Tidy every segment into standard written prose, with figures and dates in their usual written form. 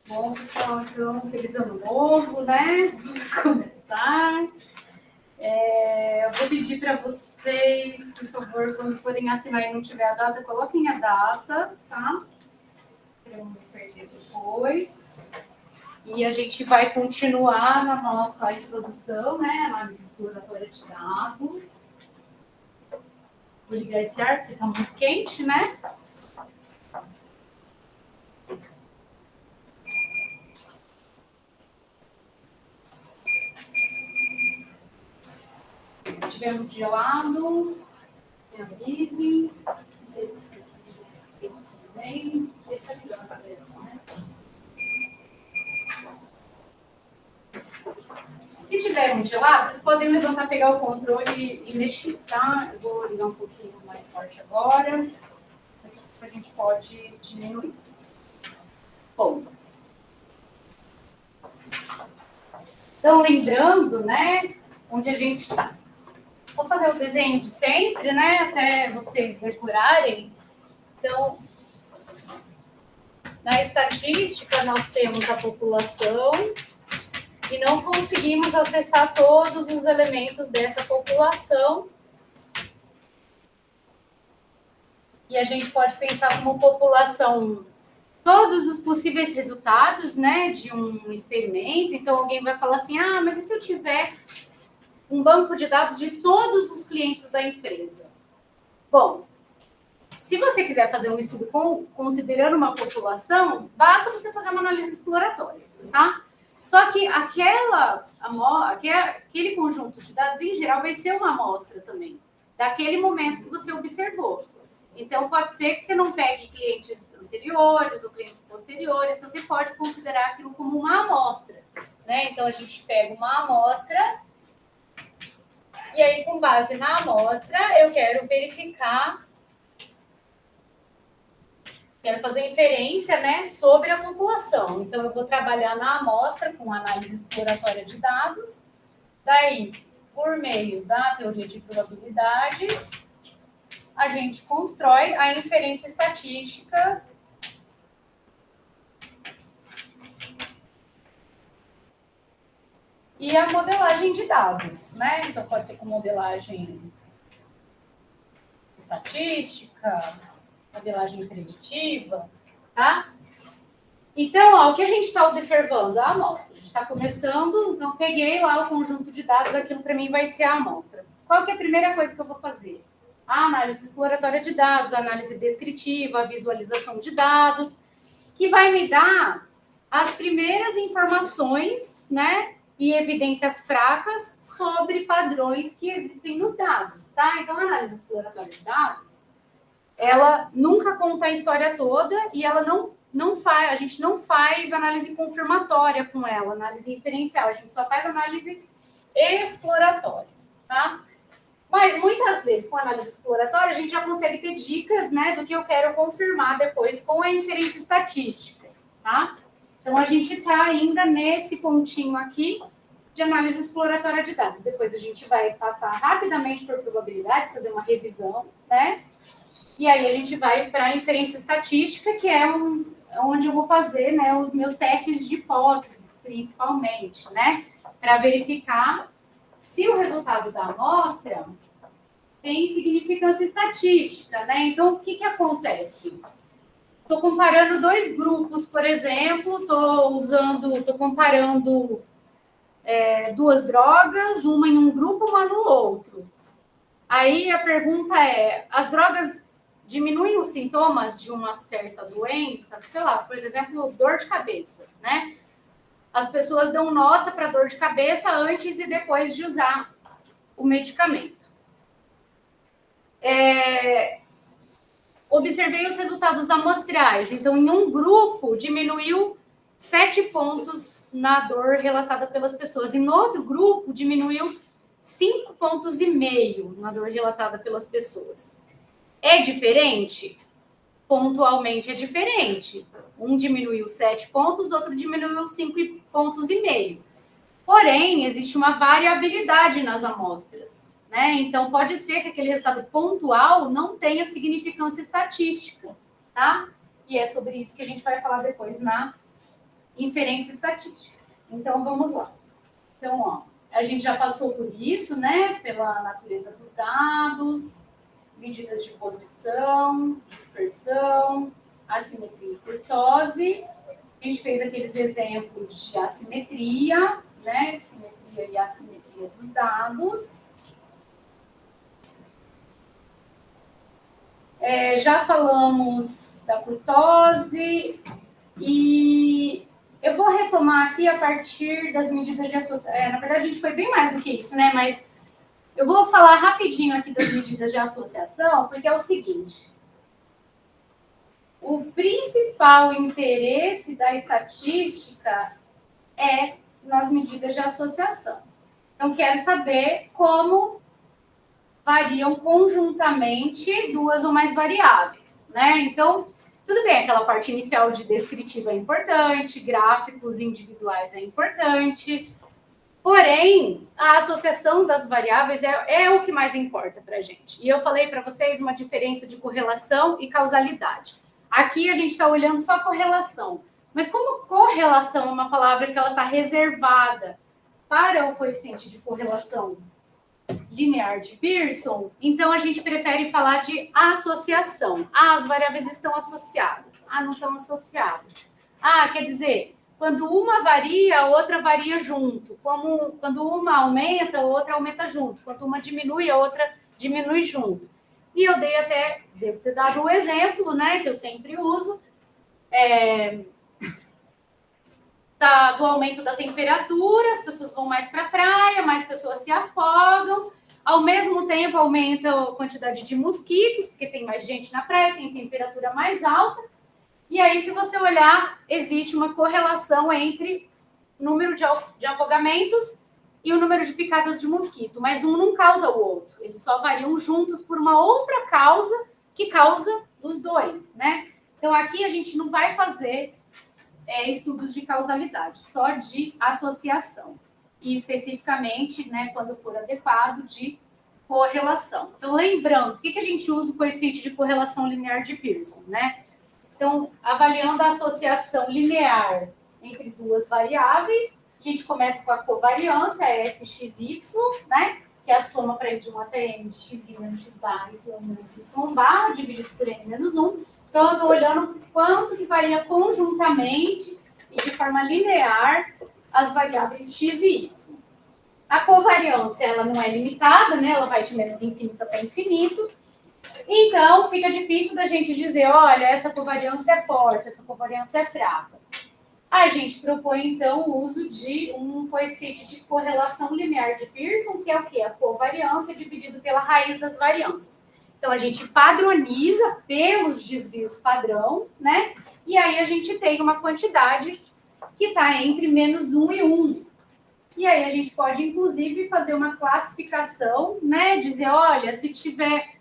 Bom, pessoal, então, feliz ano novo, né? Vamos começar. Eu vou pedir para vocês, por favor, quando forem assinar e não tiver a data, coloquem a data, tá? Para eu não me perder depois. E a gente vai continuar na nossa introdução, né? Análise exploratória de dados. Vou ligar esse ar, porque está muito quente, né? Se tiver muito gelado, me avise. Não sei se esse também. Esse tá ligando a cabeça, né? Se tiver muito gelado, vocês podem levantar, pegar o controle e mexer, tá? Eu vou ligar um pouquinho mais forte agora. A gente pode diminuir. Bom. Então, lembrando, né, onde a gente está. Vou fazer o desenho de sempre, né, até vocês decorarem. Então, na estatística, nós temos a população e não conseguimos acessar todos os elementos dessa população. E a gente pode pensar como população todos os possíveis resultados, né, de um experimento. Então, alguém vai falar assim, mas e se eu tiver um banco de dados de todos os clientes da empresa? Bom, se você quiser fazer um estudo considerando uma população, basta você fazer uma análise exploratória, tá? Só que aquele conjunto de dados, em geral, vai ser uma amostra também, daquele momento que você observou. Então, pode ser que você não pegue clientes anteriores ou clientes posteriores, você pode considerar aquilo como uma amostra, né? Então, a gente pega uma amostra e aí, com base na amostra, eu quero verificar, quero fazer inferência, né, sobre a população. Então, eu vou trabalhar na amostra com análise exploratória de dados, daí, por meio da teoria de probabilidades, a gente constrói a inferência estatística e a modelagem de dados, né? Então, pode ser com modelagem estatística, modelagem preditiva, tá? Então, ó, o que a gente está observando? A amostra. A gente está começando, então, peguei lá o conjunto de dados, aquilo para mim vai ser a amostra. Qual que é a primeira coisa que eu vou fazer? A análise exploratória de dados, a análise descritiva, a visualização de dados, que vai me dar as primeiras informações, né, e evidências fracas sobre padrões que existem nos dados, tá? Então, a análise exploratória de dados, ela nunca conta a história toda e ela não faz, a gente não faz análise confirmatória com ela, análise inferencial, a gente só faz análise exploratória, tá? Mas muitas vezes com análise exploratória a gente já consegue ter dicas, né, do que eu quero confirmar depois com a inferência estatística, tá? Então a gente está ainda nesse pontinho aqui de análise exploratória de dados. Depois a gente vai passar rapidamente por probabilidades, fazer uma revisão, né? E aí a gente vai para a inferência estatística, que é onde eu vou fazer, né, os meus testes de hipóteses, principalmente, né? Para verificar se o resultado da amostra tem significância estatística, né? Então, o que acontece? Estou comparando dois grupos, por exemplo, estou comparando duas drogas, uma em um grupo, uma no outro. Aí a pergunta é, as drogas diminuem os sintomas de uma certa doença? Sei lá, por exemplo, dor de cabeça, né? As pessoas dão nota para dor de cabeça antes e depois de usar o medicamento. Observei os resultados amostrais. Então, em um grupo, diminuiu 7 pontos na dor relatada pelas pessoas. E no outro grupo, diminuiu 5,5 pontos na dor relatada pelas pessoas. É diferente? Pontualmente é diferente. Um diminuiu 7 pontos, outro diminuiu 5,5 pontos. Porém, existe uma variabilidade nas amostras, né? Então, pode ser que aquele resultado pontual não tenha significância estatística, tá? E é sobre isso que a gente vai falar depois na inferência estatística. Então, vamos lá. Então, ó, a gente já passou por isso, né? Pela natureza dos dados, medidas de posição, dispersão, assimetria e kurtose. A gente fez aqueles exemplos de assimetria, né? Simetria e assimetria dos dados. Já falamos da kurtose e eu vou retomar aqui a partir das medidas de associação. Na verdade, a gente foi bem mais do que isso, né? Mas eu vou falar rapidinho aqui das medidas de associação, porque é o seguinte. O principal interesse da estatística é nas medidas de associação. Então, quero saber como variam conjuntamente duas ou mais variáveis, né? Então, tudo bem, aquela parte inicial de descritiva é importante, gráficos individuais é importante, porém, a associação das variáveis é o que mais importa para a gente. E eu falei para vocês uma diferença de correlação e causalidade. Aqui a gente está olhando só correlação, mas como correlação é uma palavra que ela está reservada para o coeficiente de correlação linear de Pearson, então a gente prefere falar de associação. As variáveis estão associadas. Não estão associadas. Quer dizer, quando uma varia, a outra varia junto. Quando uma aumenta, a outra aumenta junto. Quando uma diminui, a outra diminui junto. E eu devo ter dado um exemplo, né, que eu sempre uso, do aumento da temperatura, as pessoas vão mais para a praia, mais pessoas se afogam, ao mesmo tempo aumenta a quantidade de mosquitos, porque tem mais gente na praia, tem temperatura mais alta, e aí se você olhar, existe uma correlação entre o número de afogamentos e o número de picadas de mosquito, mas um não causa o outro, eles só variam juntos por uma outra causa que causa os dois, né? Então aqui a gente não vai fazer estudos de causalidade, só de associação. E especificamente, né, quando for adequado, de correlação. Então, lembrando, por que a gente usa o coeficiente de correlação linear de Pearson, né? Então, avaliando a associação linear entre duas variáveis, a gente começa com a covariância, SXY, né? Que é a soma para ir de 1 até n de x menos x barra, y menos y barra, dividido por n menos 1. Então, eu estou olhando quanto que varia conjuntamente e de forma linear as variáveis x e y. A covariância, ela não é limitada, né? Ela vai de menos infinito até infinito. Então, fica difícil da gente dizer, olha, essa covariância é forte, essa covariância é fraca. A gente propõe, então, o uso de um coeficiente de correlação linear de Pearson, que é o quê? A covariância dividido pela raiz das variâncias. Então, a gente padroniza pelos desvios padrão, né? E aí a gente tem uma quantidade que está entre menos 1 e 1. E aí a gente pode, inclusive, fazer uma classificação, né? Dizer, olha, se tiver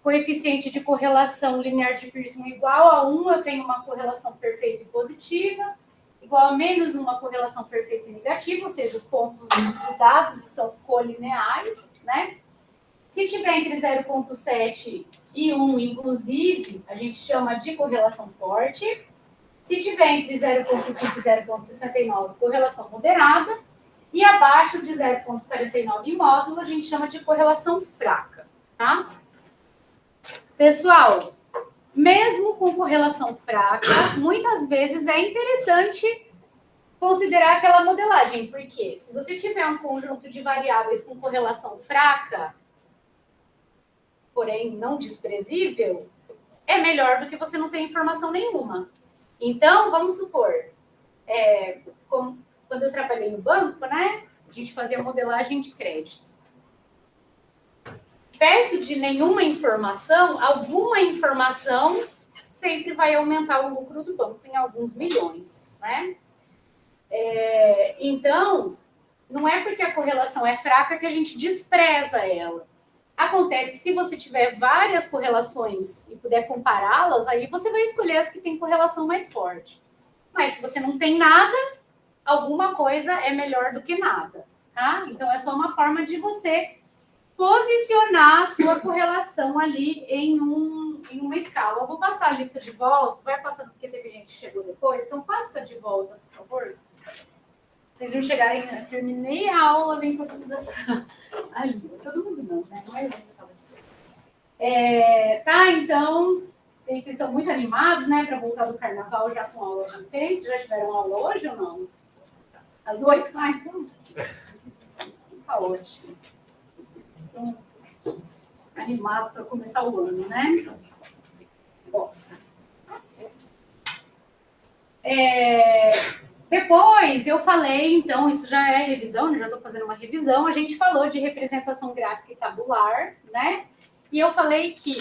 coeficiente de correlação linear de Pearson igual a 1, eu tenho uma correlação perfeita e positiva. Igual a menos 1, uma correlação perfeita e negativa, ou seja, os pontos dos dados estão colineares, né? Se tiver entre 0,7 e 1, inclusive, a gente chama de correlação forte. Se tiver entre 0,5 e 0,69, correlação moderada. E abaixo de 0,49 em módulo, a gente chama de correlação fraca, tá? Pessoal, mesmo com correlação fraca, muitas vezes é interessante considerar aquela modelagem, porque se você tiver um conjunto de variáveis com correlação fraca, porém não desprezível, é melhor do que você não ter informação nenhuma. Então, vamos supor, quando eu trabalhei no banco, né, a gente fazia modelagem de crédito. Perto de nenhuma informação, alguma informação sempre vai aumentar o lucro do banco em alguns milhões, né? Então, não é porque a correlação é fraca que a gente despreza ela. Acontece que se você tiver várias correlações e puder compará-las, aí você vai escolher as que têm correlação mais forte. Mas se você não tem nada, alguma coisa é melhor do que nada, tá? Então, é só uma forma de você posicionar a sua correlação ali em uma escala. Eu vou passar a lista de volta, vai passando porque teve gente que chegou depois, então passa de volta, por favor. Vocês não chegarem, terminei a aula, vem todo mundo ali. Todo mundo não, né? Mas, tá, então, vocês estão muito animados, né, para voltar do carnaval já com a aula de fez? Já tiveram aula hoje ou não? Às 8? Ah, então. Tá ótimo. Estão animados para começar o ano, né? Bom. Depois eu falei, então, isso já é revisão, já estou fazendo uma revisão, a gente falou de representação gráfica e tabular, né? E eu falei que,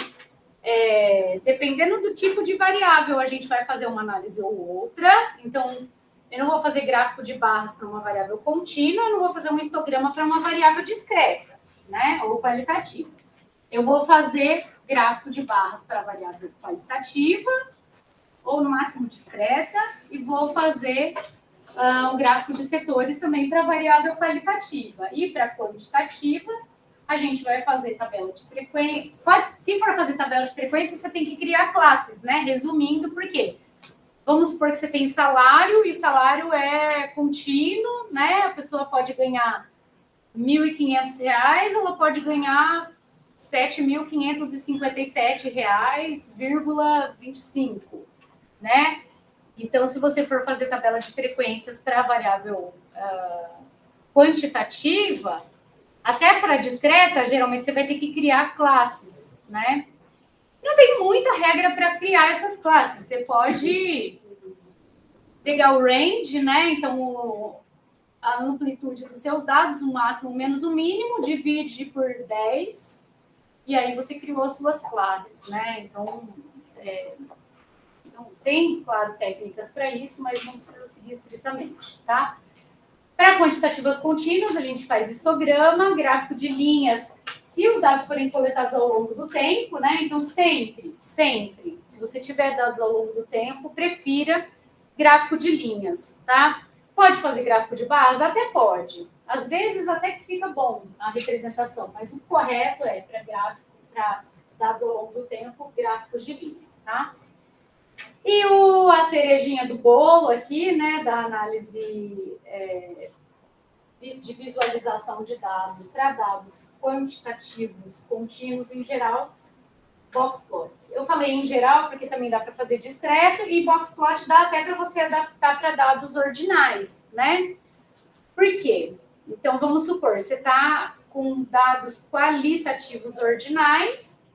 dependendo do tipo de variável, a gente vai fazer uma análise ou outra. Então, eu não vou fazer gráfico de barras para uma variável contínua, eu não vou fazer um histograma para uma variável discreta, né? Ou qualitativa. Eu vou fazer gráfico de barras para variável qualitativa, ou no máximo discreta, e vou fazer um gráfico de setores também para variável qualitativa. E para quantitativa, a gente vai fazer tabela de frequência. Se for fazer tabela de frequência, você tem que criar classes, né? Resumindo, por quê? Vamos supor que você tem salário, e salário é contínuo, né? A pessoa pode ganhar R$ 1.500, ela pode ganhar R$ 7.557,25, né? Então, se você for fazer tabela de frequências para a variável quantitativa, até para discreta, geralmente você vai ter que criar classes, né? Não tem muita regra para criar essas classes. Você pode pegar o range, né? Então, a amplitude dos seus dados, o máximo menos o mínimo, divide por 10, e aí você criou as suas classes, né? Então, tem, claro, técnicas para isso, mas não precisa seguir estritamente, tá? Para quantitativas contínuas, a gente faz histograma, gráfico de linhas, se os dados forem coletados ao longo do tempo, né? Então, sempre, se você tiver dados ao longo do tempo, prefira gráfico de linhas, tá? Pode fazer gráfico de barras? Até pode. Às vezes, até que fica bom a representação, mas o correto é para dados ao longo do tempo, gráficos de linha, tá? E a cerejinha do bolo aqui, né, da análise de visualização de dados para dados quantitativos contínuos em geral, boxplots. Eu falei em geral porque também dá para fazer discreto, e boxplot dá até para você adaptar para dados ordinais, né? Por quê? Então, vamos supor, você está com dados qualitativos ordinais.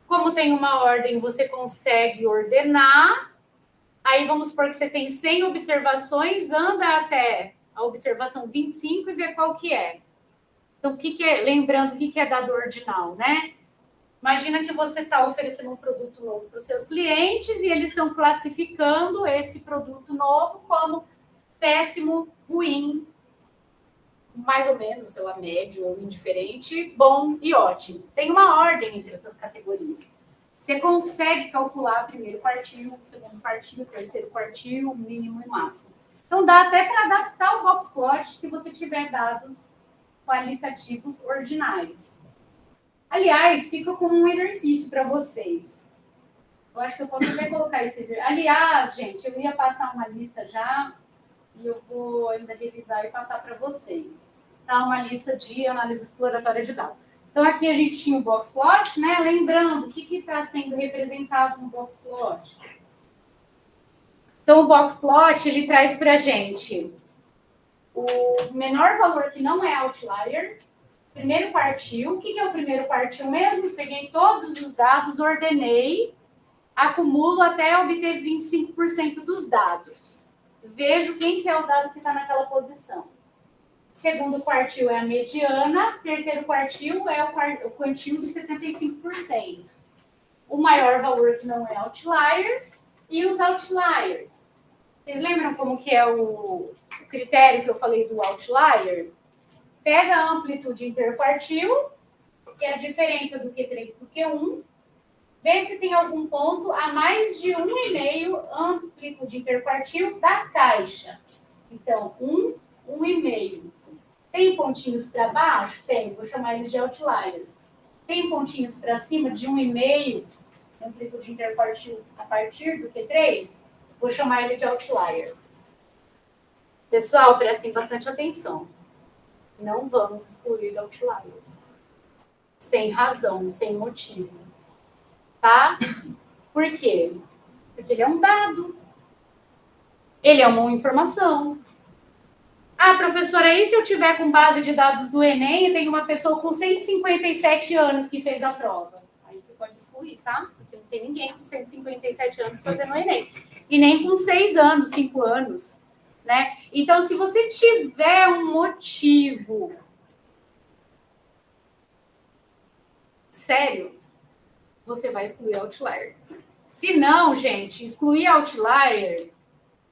Como tem uma ordem, você consegue ordenar. Aí vamos supor que você tem 100 observações, anda até a observação 25 e vê qual que é. Então, lembrando o que é dado ordinal, né? Imagina que você está oferecendo um produto novo para os seus clientes e eles estão classificando esse produto novo como péssimo, ruim, mais ou menos, sei lá, médio ou indiferente, bom e ótimo. Tem uma ordem entre essas categorias. Você consegue calcular primeiro quartil, segundo quartil, terceiro quartil, mínimo e máximo. Então, dá até para adaptar o boxplot se você tiver dados qualitativos ordinais. Aliás, fica como um exercício para vocês. Eu acho que eu posso até colocar esse exercício. Aliás, gente, eu ia passar uma lista já e eu vou ainda revisar e passar para vocês. Tá? Uma lista de análise exploratória de dados. Então, aqui a gente tinha o boxplot, né? Lembrando, o que está sendo representado no boxplot? Então, o boxplot, ele traz para a gente o menor valor que não é outlier, primeiro quartil. O que é o primeiro quartil mesmo? Peguei todos os dados, ordenei, acumulo até obter 25% dos dados. Vejo quem que é o dado que está naquela posição. Segundo quartil é a mediana, terceiro quartil é o quantil de 75%. O maior valor que não é outlier e os outliers. Vocês lembram como que é o critério que eu falei do outlier? Pega a amplitude interquartil, que é a diferença do Q3 para o Q1, vê se tem algum ponto a mais de 1,5 amplitude interquartil da caixa. Então, 1,5. Tem pontinhos para baixo? Tem, vou chamar eles de outlier. Tem pontinhos para cima de 1,5, amplitude interpartil a partir do Q3? Vou chamar ele de outlier. Pessoal, prestem bastante atenção. Não vamos excluir outliers. Sem razão, sem motivo. Tá? Por quê? Porque ele é um dado. Ele é uma informação. Ah, professora, e se eu tiver com base de dados do Enem e tem uma pessoa com 157 anos que fez a prova? Aí você pode excluir, tá? Porque não tem ninguém com 157 anos fazendo o Enem. E nem com 6 anos, 5 anos. Né? Então, se você tiver um motivo sério, você vai excluir outlier. Se não, gente, excluir outlier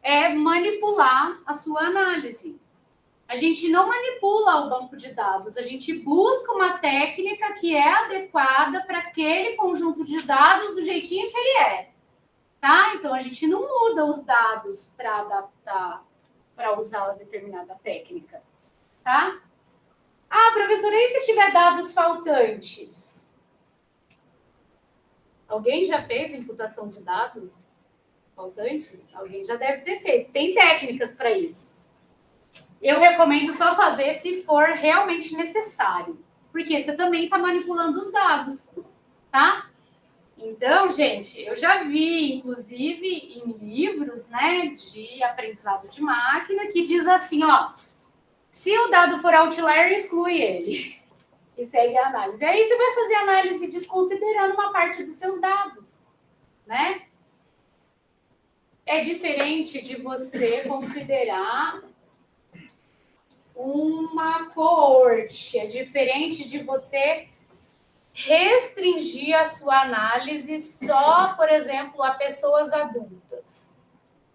é manipular a sua análise. A gente não manipula o banco de dados, a gente busca uma técnica que é adequada para aquele conjunto de dados do jeitinho que ele é. Tá? Então, a gente não muda os dados para adaptar, para usar uma determinada técnica. Tá? Ah, professora, e se tiver dados faltantes? Alguém já fez imputação de dados faltantes? Alguém já deve ter feito. Tem técnicas para isso. Eu recomendo só fazer se for realmente necessário, porque você também está manipulando os dados, tá? Então, gente, eu já vi, inclusive, em livros, né, de aprendizado de máquina, que diz assim, ó, se o dado for outlier, exclui ele e segue a análise. E aí você vai fazer análise desconsiderando uma parte dos seus dados, né? É diferente de você considerar uma coorte, é diferente de você restringir a sua análise só, por exemplo, a pessoas adultas.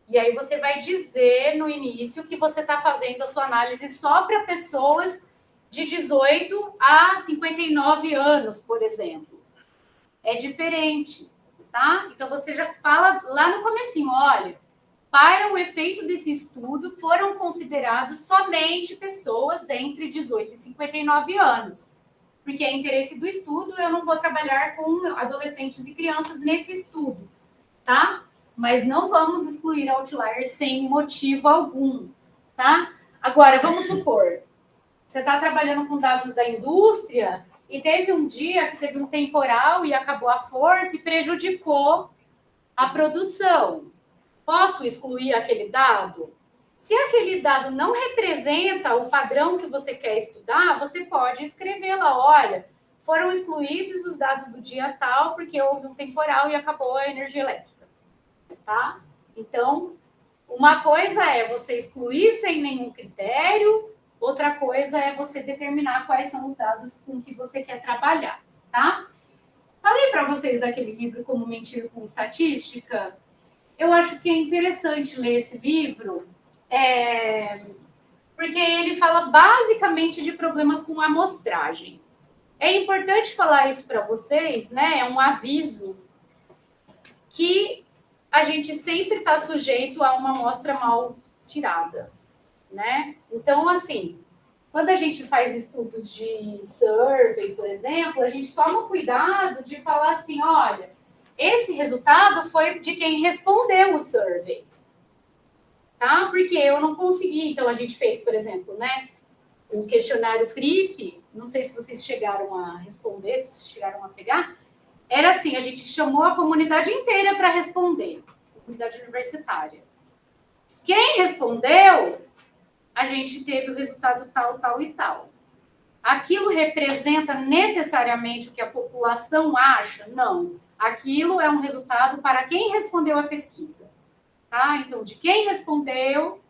E aí você vai dizer no início que você está fazendo a sua análise só para pessoas de 18 a 59 anos, por exemplo. É diferente, tá? Então você já fala lá no comecinho, olha, para o efeito desse estudo, foram considerados somente pessoas entre 18 e 59 anos. Porque é interesse do estudo, eu não vou trabalhar com adolescentes e crianças nesse estudo, tá? Mas não vamos excluir outliers sem motivo algum, tá? Agora, vamos supor, você está trabalhando com dados da indústria e teve um dia que teve um temporal e acabou a força e prejudicou a produção. Posso excluir aquele dado? Se aquele dado não representa o padrão que você quer estudar, você pode escrever lá, olha, foram excluídos os dados do dia tal porque houve um temporal e acabou a energia elétrica, tá? Então, uma coisa é você excluir sem nenhum critério, outra coisa é você determinar quais são os dados com que você quer trabalhar, tá? Falei para vocês daquele livro Como Mentir com Estatística. Eu acho que é interessante ler esse livro, porque ele fala basicamente de problemas com amostragem. É importante falar isso para vocês, né? É um aviso que a gente sempre está sujeito a uma amostra mal tirada, né? Então, assim, quando a gente faz estudos de survey, por exemplo, a gente toma cuidado de falar assim, olha, esse resultado foi de quem respondeu o survey, tá? Porque eu não consegui, então a gente fez, por exemplo, né, o questionário FRIP, não sei se vocês chegaram a responder, se vocês chegaram a pegar, era assim, a gente chamou a comunidade inteira para responder, a comunidade universitária. Quem respondeu, a gente teve o resultado tal, tal e tal. Aquilo representa necessariamente o que a população acha? Não. Aquilo é um resultado para quem respondeu a pesquisa. Tá? Então, de quem respondeu,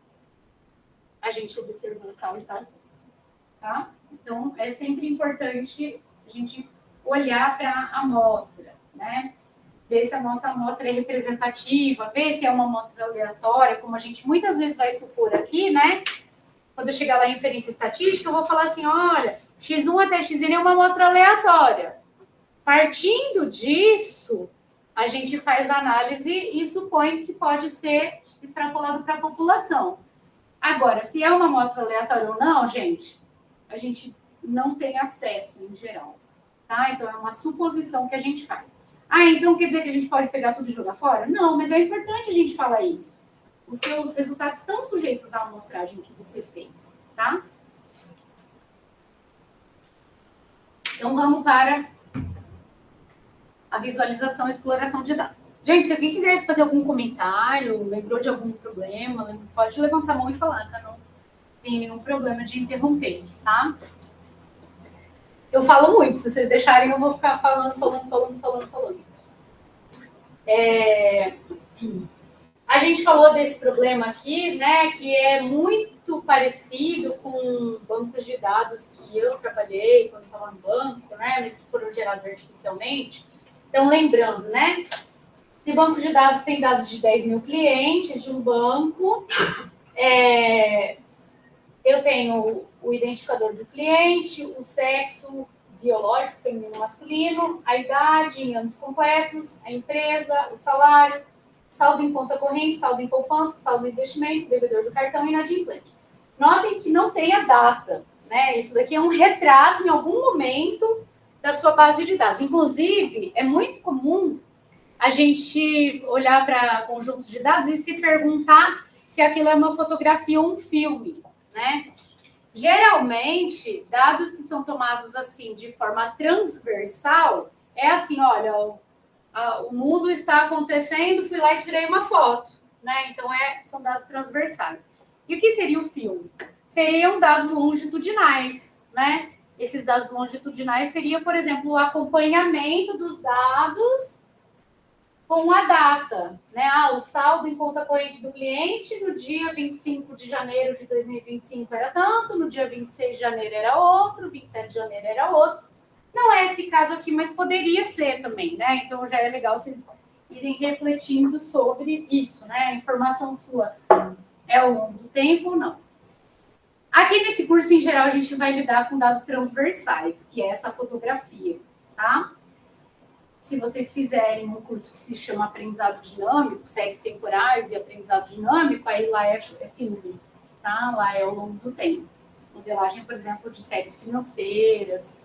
a gente observou tal e tal coisa. Tá? Então, é sempre importante a gente olhar para a amostra, né? Ver se a nossa amostra é representativa, ver se é uma amostra aleatória, como a gente muitas vezes vai supor aqui, né? Quando eu chegar lá em inferência estatística, eu vou falar assim, olha, X1 até Xn é uma amostra aleatória. Partindo disso, a gente faz a análise e supõe que pode ser extrapolado para a população. Agora, se é uma amostra aleatória ou não, gente, a gente não tem acesso em geral, tá? Então, é uma suposição que a gente faz. Ah, então quer dizer que a gente pode pegar tudo e jogar fora? Não, mas é importante a gente falar isso. Os seus resultados estão sujeitos à amostragem que você fez, tá? Então, vamos para a visualização e exploração de dados. Gente, se alguém quiser fazer algum comentário, lembrou de algum problema, pode levantar a mão e falar, tá? Não tem nenhum problema de interromper, tá? Eu falo muito, se vocês deixarem, eu vou ficar falando. A gente falou desse problema aqui, né, que é muito parecido com bancos de dados que eu trabalhei quando estava no banco, né, mas que foram gerados artificialmente. Então, lembrando, né, esse banco de dados tem dados de 10 mil clientes de um banco. Eu tenho o identificador do cliente, o sexo biológico, feminino, masculino, a idade em anos completos, a empresa, o salário, saldo em conta corrente, saldo em poupança, saldo em investimento, devedor do cartão e inadimplente. Notem que não tem a data, né? Isso daqui é um retrato em algum momento da sua base de dados. Inclusive, é muito comum a gente olhar para conjuntos de dados e se perguntar se aquilo é uma fotografia ou um filme, né? Geralmente, dados que são tomados assim de forma transversal, é assim, olha, o mundo está acontecendo, fui lá e tirei uma foto, né? Então, são dados transversais. E o que seria o filme? Seriam dados longitudinais, né? Esses dados longitudinais seria, por exemplo, o acompanhamento dos dados com a data, né? O saldo em conta corrente do cliente no dia 25 de janeiro de 2025 era tanto, no dia 26 de janeiro era outro, 27 de janeiro era outro. Não é esse caso aqui, mas poderia ser também, né? Então já é legal vocês irem refletindo sobre isso, né? A informação sua é ao longo do tempo ou não. Aqui nesse curso, em geral, a gente vai lidar com dados transversais, que é essa fotografia, tá? Se vocês fizerem um curso que se chama Aprendizado Dinâmico, séries temporais e Aprendizado Dinâmico, aí lá é filme, tá? Lá é ao longo do tempo. Modelagem, por exemplo, de séries financeiras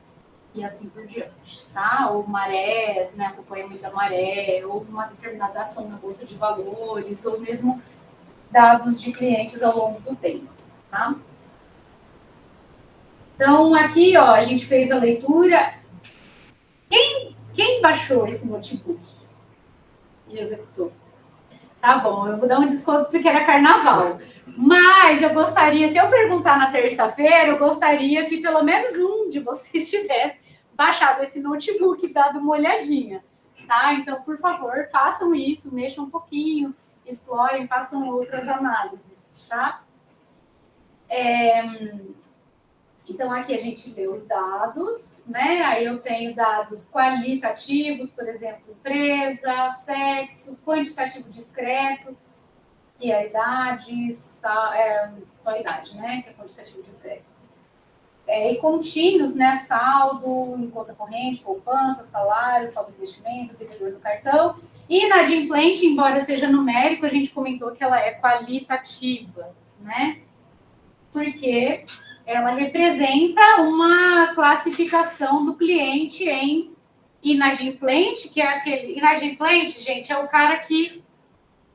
e assim por diante, tá? Ou marés, né? Acompanhamento da maré, ou uma determinada ação na bolsa de valores, ou mesmo dados de clientes ao longo do tempo, tá? Então, aqui, ó, a gente fez a leitura. Quem baixou esse notebook e executou? Tá bom, eu vou dar um desconto porque era carnaval. Mas eu gostaria, se eu perguntar na terça-feira, eu gostaria que pelo menos um de vocês tivesse baixado esse notebook e dado uma olhadinha, tá? Então, por favor, façam isso, mexam um pouquinho, explorem, façam outras análises, tá? Então, aqui a gente vê os dados, né? Aí eu tenho dados qualitativos, por exemplo, empresa, sexo, quantitativo discreto, que é a idade, só a idade, né? Que é quantitativo discreto. E contínuos, né? Saldo em conta corrente, poupança, salário, saldo de investimento, devedor do cartão. E inadimplente, embora seja numérico, a gente comentou que ela é qualitativa, né? Porque ela representa uma classificação do cliente em inadimplente, que é aquele... Inadimplente, gente, é o cara que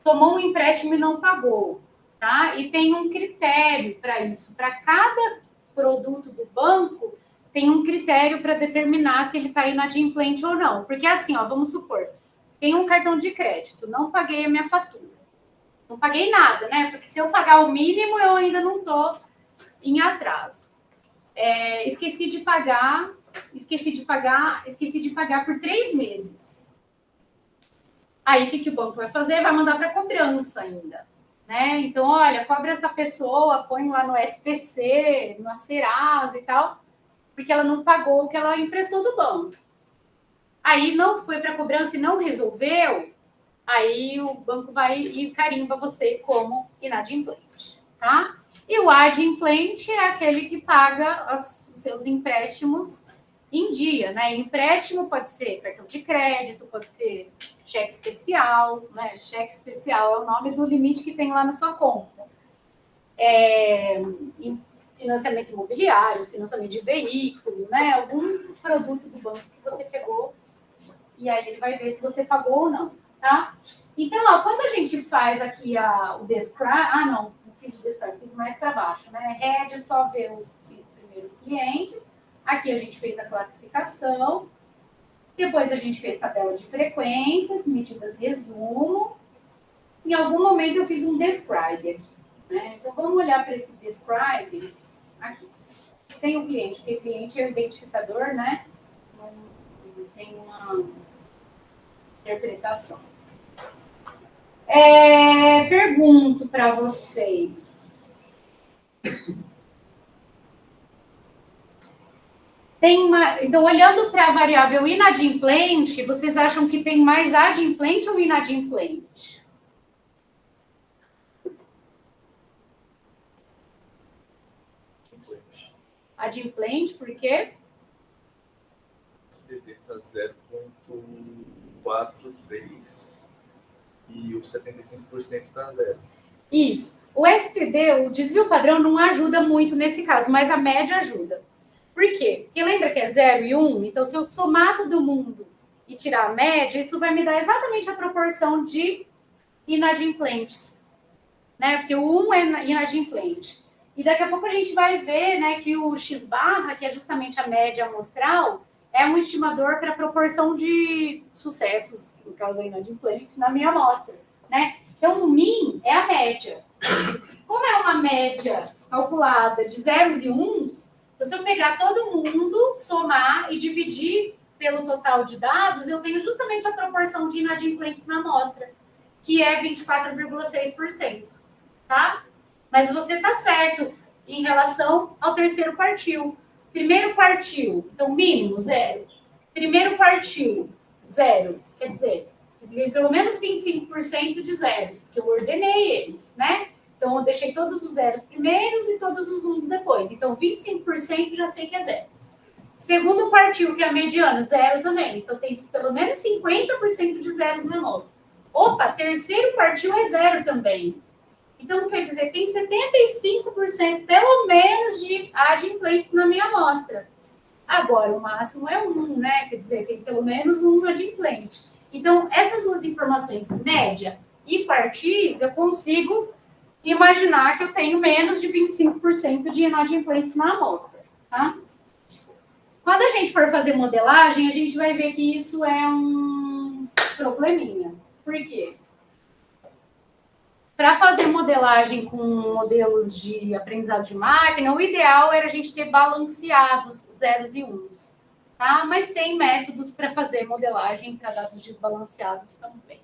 tomou um empréstimo e não pagou, tá? E tem um critério para isso. Para cada produto do banco, tem um critério para determinar se ele está inadimplente ou não. Porque assim, ó, vamos supor, tem um cartão de crédito, não paguei a minha fatura. Não paguei nada, né? Porque se eu pagar o mínimo, eu ainda não estou em atraso. Esqueci de pagar por 3 meses. Aí, o que o banco vai fazer? Vai mandar para cobrança ainda, né? Então, olha, cobra essa pessoa, põe lá no SPC, na Serasa e tal, porque ela não pagou o que ela emprestou do banco. Aí, não foi para cobrança e não resolveu, aí o banco vai e carimba você como inadimplente, tá? E o adimplente é aquele que paga os seus empréstimos em dia, né? Empréstimo pode ser cartão de crédito, pode ser cheque especial, né? Cheque especial é o nome do limite que tem lá na sua conta. financiamento imobiliário, financiamento de veículo, né? Algum produto do banco que você pegou, e aí ele vai ver se você pagou ou não, tá? Então, ó, quando a gente faz aqui o describe... não fiz o describe, fiz mais para baixo, né? Head só vê os 5 primeiros clientes. Aqui a gente fez a classificação. Depois a gente fez tabela de frequências, medidas resumo. Em algum momento eu fiz um describe aqui, né? Então, vamos olhar para esse describe aqui. Sem o cliente, porque cliente é o identificador, né? Não tem uma interpretação. Pergunto para vocês. Então, olhando para a variável inadimplente, vocês acham que tem mais adimplente ou inadimplente? Adimplente, por quê? O STD está 0,43 e o 75% está zero. Isso. O STD, o desvio padrão, não ajuda muito nesse caso, mas a média ajuda. Por quê? Porque lembra que é 0 e 1? Então, se eu somar todo mundo e tirar a média, isso vai me dar exatamente a proporção de inadimplentes. Né? Porque o 1 é inadimplente. E daqui a pouco a gente vai ver, né, que o X barra, que é justamente a média amostral, é um estimador para a proporção de sucessos, no caso inadimplente, na minha amostra. Né? Então, o min é a média. Como é uma média calculada de zeros e uns, então, se eu pegar todo mundo, somar e dividir pelo total de dados, eu tenho justamente a proporção de inadimplentes na amostra, que é 24,6%. Tá? Mas você está certo em relação ao terceiro quartil. Primeiro quartil, então mínimo, 0. Primeiro quartil, 0. Quer dizer, pelo menos 25% de zeros, porque eu ordenei eles, né? Então, eu deixei todos os zeros primeiros e todos os uns depois. Então, 25% já sei que é 0. Segundo quartil, que é a mediana, 0 também. Então, tem pelo menos 50% de zeros na amostra. Opa, terceiro quartil é 0 também. Então, quer dizer, tem 75% pelo menos de adimplentes na minha amostra. Agora, o máximo é 1, né? Quer dizer, tem pelo menos um adimplente. Então, essas duas informações, média e quartis, eu consigo imaginar que eu tenho menos de 25% de inadimplentes na amostra, tá? Quando a gente for fazer modelagem, a gente vai ver que isso é um probleminha. Por quê? Para fazer modelagem com modelos de aprendizado de máquina, o ideal era a gente ter balanceados zeros e uns, tá? Mas tem métodos para fazer modelagem para dados desbalanceados também.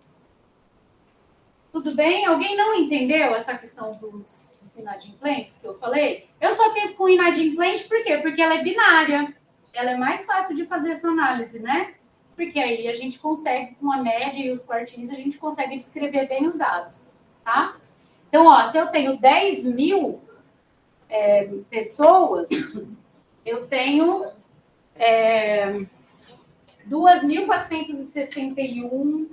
Tudo bem? Alguém não entendeu essa questão dos inadimplentes que eu falei? Eu só fiz com inadimplente, por quê? Porque ela é binária. Ela é mais fácil de fazer essa análise, né? Porque aí a gente consegue, com a média e os quartis, a gente consegue descrever bem os dados. Tá? Então, ó, se eu tenho 10 mil pessoas, eu tenho 2.461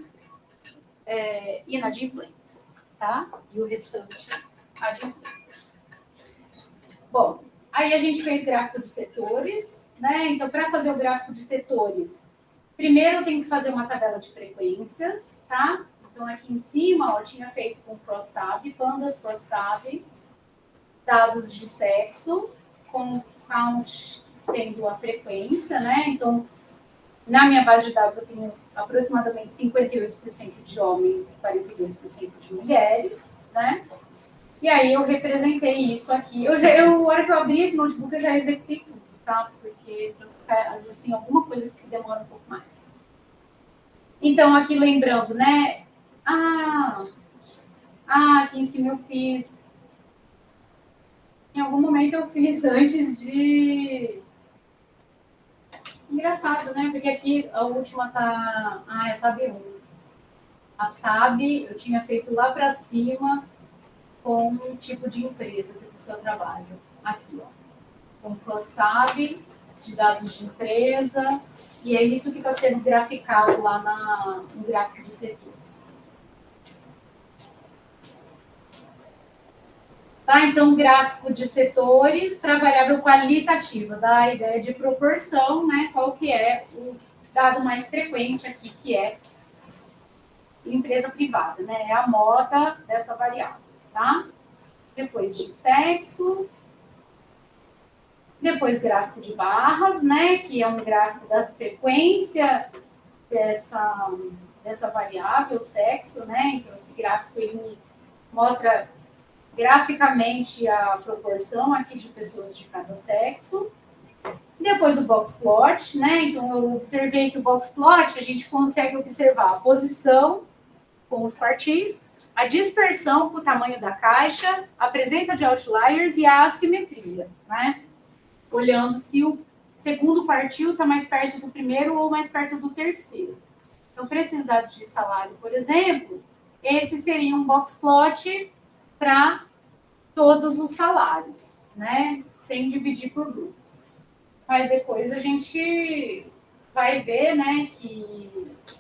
inadimplentes, tá? E o restante adimplentes. Bom, aí a gente fez gráfico de setores, né? Então, para fazer o gráfico de setores, primeiro eu tenho que fazer uma tabela de frequências, tá? Então, aqui em cima, ó, eu tinha feito com crosstab, pandas crosstab, dados de sexo, com count sendo a frequência, né? Então, na minha base de dados, eu tenho aproximadamente 58% de homens e 42% de mulheres, né? E aí, eu representei isso aqui. A hora que eu abri esse notebook, eu já executei tudo, tá? Porque, às vezes, tem alguma coisa que demora um pouco mais. Então, aqui lembrando, né? Aqui em cima eu fiz. Em algum momento eu fiz antes de. Engraçado, né? Porque aqui a última tá. É a tab 1. A tab eu tinha feito lá para cima com um tipo de empresa que a pessoa trabalha. Aqui, ó. Com cross-tab de dados de empresa. E é isso que está sendo graficado lá no gráfico de setores. Tá? Então, gráfico de setores para variável qualitativa, dá a ideia de proporção, né? Qual que é o dado mais frequente aqui, que é empresa privada, né? É a moda dessa variável, tá? Depois de sexo, depois gráfico de barras, né? Que é um gráfico da frequência dessa variável, sexo, né? Então, esse gráfico ele mostra graficamente a proporção aqui de pessoas de cada sexo. Depois o box plot, né? Então eu observei que o box plot a gente consegue observar a posição com os quartis, a dispersão com o tamanho da caixa, a presença de outliers e a assimetria, né? Olhando se o segundo quartil está mais perto do primeiro ou mais perto do terceiro. Então, para esses dados de salário, por exemplo, esse seria um box plot para todos os salários, né? Sem dividir por grupos. Mas depois a gente vai ver, né, que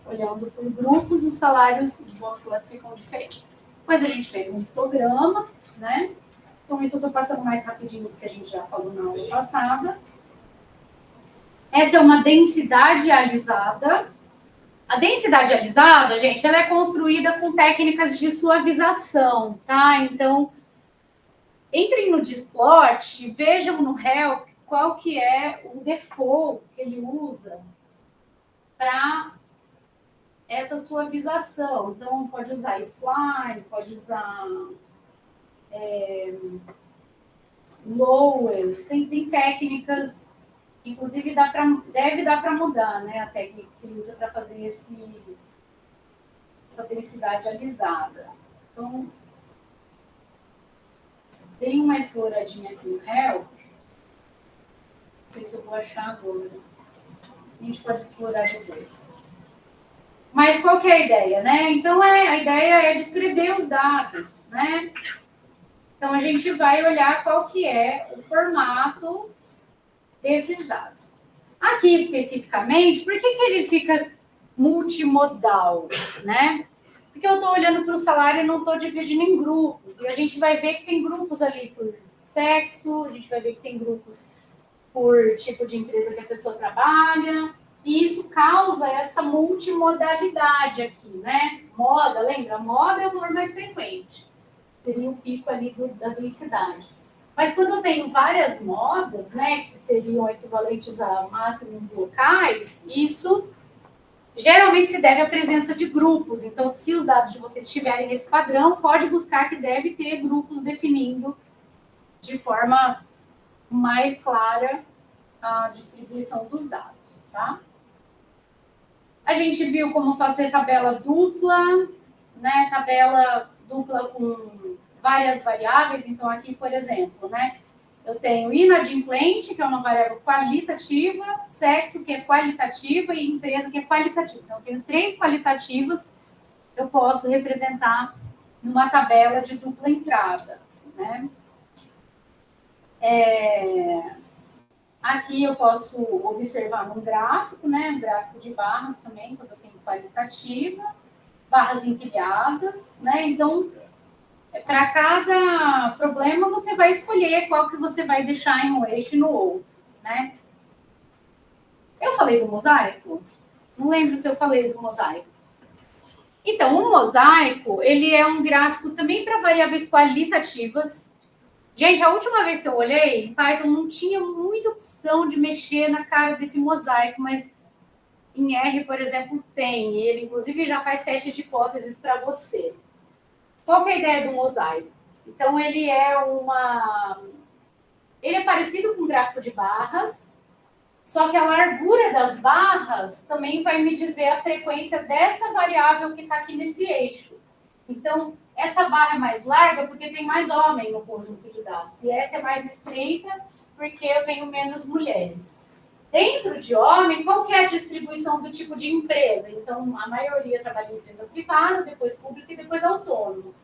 olhando por grupos, os salários, os box plots ficam diferentes. Mas a gente fez um histograma, né? Então, isso eu estou passando mais rapidinho, porque a gente já falou na aula passada. Essa é uma densidade alisada. A densidade alisada, gente, ela é construída com técnicas de suavização, tá? Então, entrem no Displot, vejam no Help qual que é o default que ele usa para essa suavização. Então, pode usar Spline, pode usar Lowers, tem técnicas, inclusive deve dar para mudar, né, a técnica que ele usa para fazer essa densidade alisada. Então, dei uma exploradinha aqui no Help. Não sei se eu vou achar agora. A gente pode explorar depois. Mas qual que é a ideia, né? Então, a ideia é descrever os dados, né? Então, a gente vai olhar qual que é o formato desses dados. Aqui, especificamente, por que ele fica multimodal, né? Porque eu estou olhando para o salário e não estou dividindo em grupos. E a gente vai ver que tem grupos ali por sexo, a gente vai ver que tem grupos por tipo de empresa que a pessoa trabalha, e isso causa essa multimodalidade aqui, né? Moda, lembra? Moda é o valor mais frequente, seria o pico ali da densidade. Mas quando eu tenho várias modas, né, que seriam equivalentes a máximos locais, isso geralmente se deve à presença de grupos. Então, se os dados de vocês estiverem nesse padrão, pode buscar que deve ter grupos definindo de forma mais clara a distribuição dos dados, tá? A gente viu como fazer tabela dupla, né? Tabela dupla com várias variáveis. Então, aqui, por exemplo, né? Eu tenho inadimplente, que é uma variável qualitativa, sexo, que é qualitativa, e empresa, que é qualitativa. Então, eu tenho 3 qualitativas, eu posso representar numa tabela de dupla entrada, né? Aqui eu posso observar num gráfico, né? Um gráfico de barras também, quando eu tenho qualitativa, barras empilhadas, né? Então, para cada problema, você vai escolher qual que você vai deixar em um eixo e no outro, né? Eu falei do mosaico? Não lembro se eu falei do mosaico. Então, o mosaico, ele é um gráfico também para variáveis qualitativas. Gente, a última vez que eu olhei, em Python não tinha muita opção de mexer na cara desse mosaico, mas em R, por exemplo, tem. E ele, inclusive, já faz teste de hipóteses para você. Qual que é a ideia do mosaico? Então, ele é parecido com um gráfico de barras, só que a largura das barras também vai me dizer a frequência dessa variável que está aqui nesse eixo. Então, essa barra é mais larga porque tem mais homem no conjunto de dados. E essa é mais estreita porque eu tenho menos mulheres. Dentro de homem, qual que é a distribuição do tipo de empresa? Então, a maioria trabalha em empresa privada, depois pública e depois autônomo.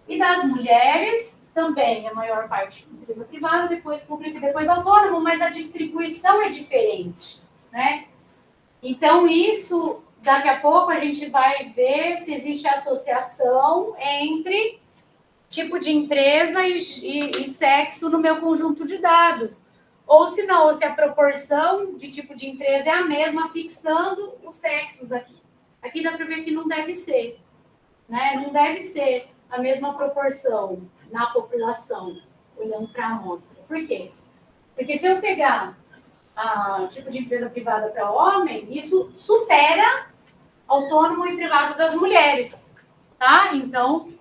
E das mulheres, também a maior parte empresa privada, depois pública e depois autônomo, mas a distribuição é diferente, né? Então, isso, daqui a pouco, a gente vai ver se existe associação entre tipo de empresa e sexo no meu conjunto de dados. Ou se não, ou se a proporção de tipo de empresa é a mesma, fixando os sexos aqui. Aqui dá para ver que não deve ser, né? Não deve ser a mesma proporção na população, olhando para a amostra. Por quê? Porque se eu pegar a tipo de empresa privada para homem, isso supera autônomo e privado das mulheres, tá? Então,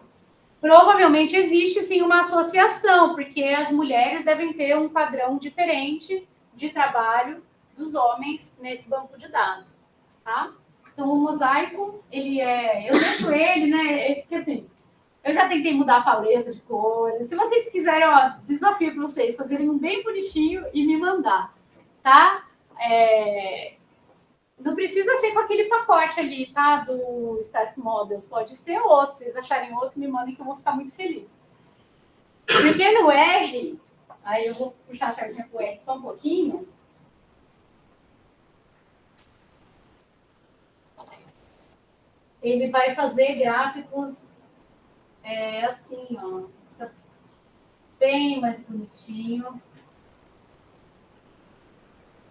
provavelmente existe sim uma associação, porque as mulheres devem ter um padrão diferente de trabalho dos homens nesse banco de dados, tá? Então, o mosaico, eu deixo ele, né? Porque assim, eu já tentei mudar a paleta de cores. Se vocês quiserem, ó, desafio para vocês fazerem um bem bonitinho e me mandar, tá? Não precisa ser com aquele pacote ali, tá? Do Stats Models. Pode ser outro. Se vocês acharem outro, me mandem que eu vou ficar muito feliz. Porque no R, aí eu vou puxar a sardinha pro R só um pouquinho. Ele vai fazer gráficos assim, ó. Tá bem mais bonitinho.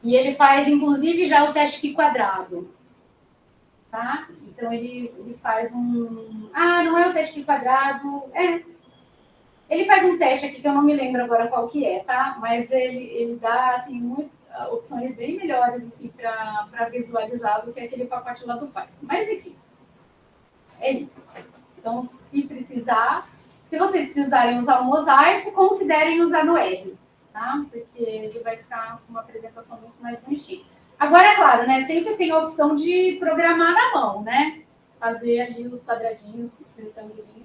E ele faz, inclusive, já o teste Q quadrado. Tá? Então, ele faz um... Ah, não é o teste Q quadrado. Ele faz um teste aqui que eu não me lembro agora qual que é, tá? Mas ele dá, assim, opções bem melhores, assim, para visualizar do que aquele pacote lá do Python. Mas, enfim, é isso. Então, se vocês precisarem usar o mosaico, considerem usar no R, tá? Porque ele vai ficar com uma apresentação muito mais bonitinha. Agora, é claro, né? Sempre tem a opção de programar na mão, né? Fazer ali os quadradinhos, esse retangulinho,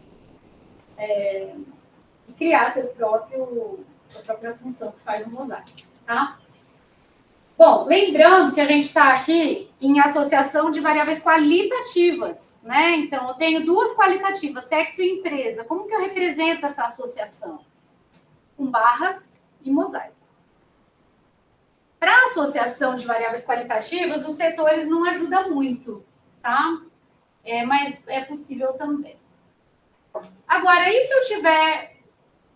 e criar sua própria função que faz o mosaico, tá? Bom, lembrando que a gente está aqui em associação de variáveis qualitativas, né? Então, eu tenho duas qualitativas, sexo e empresa. Como que eu represento essa associação? Com barras e mosaico. Para a associação de variáveis qualitativas, os setores não ajudam muito, tá? Mas é possível também. Agora, e se eu tiver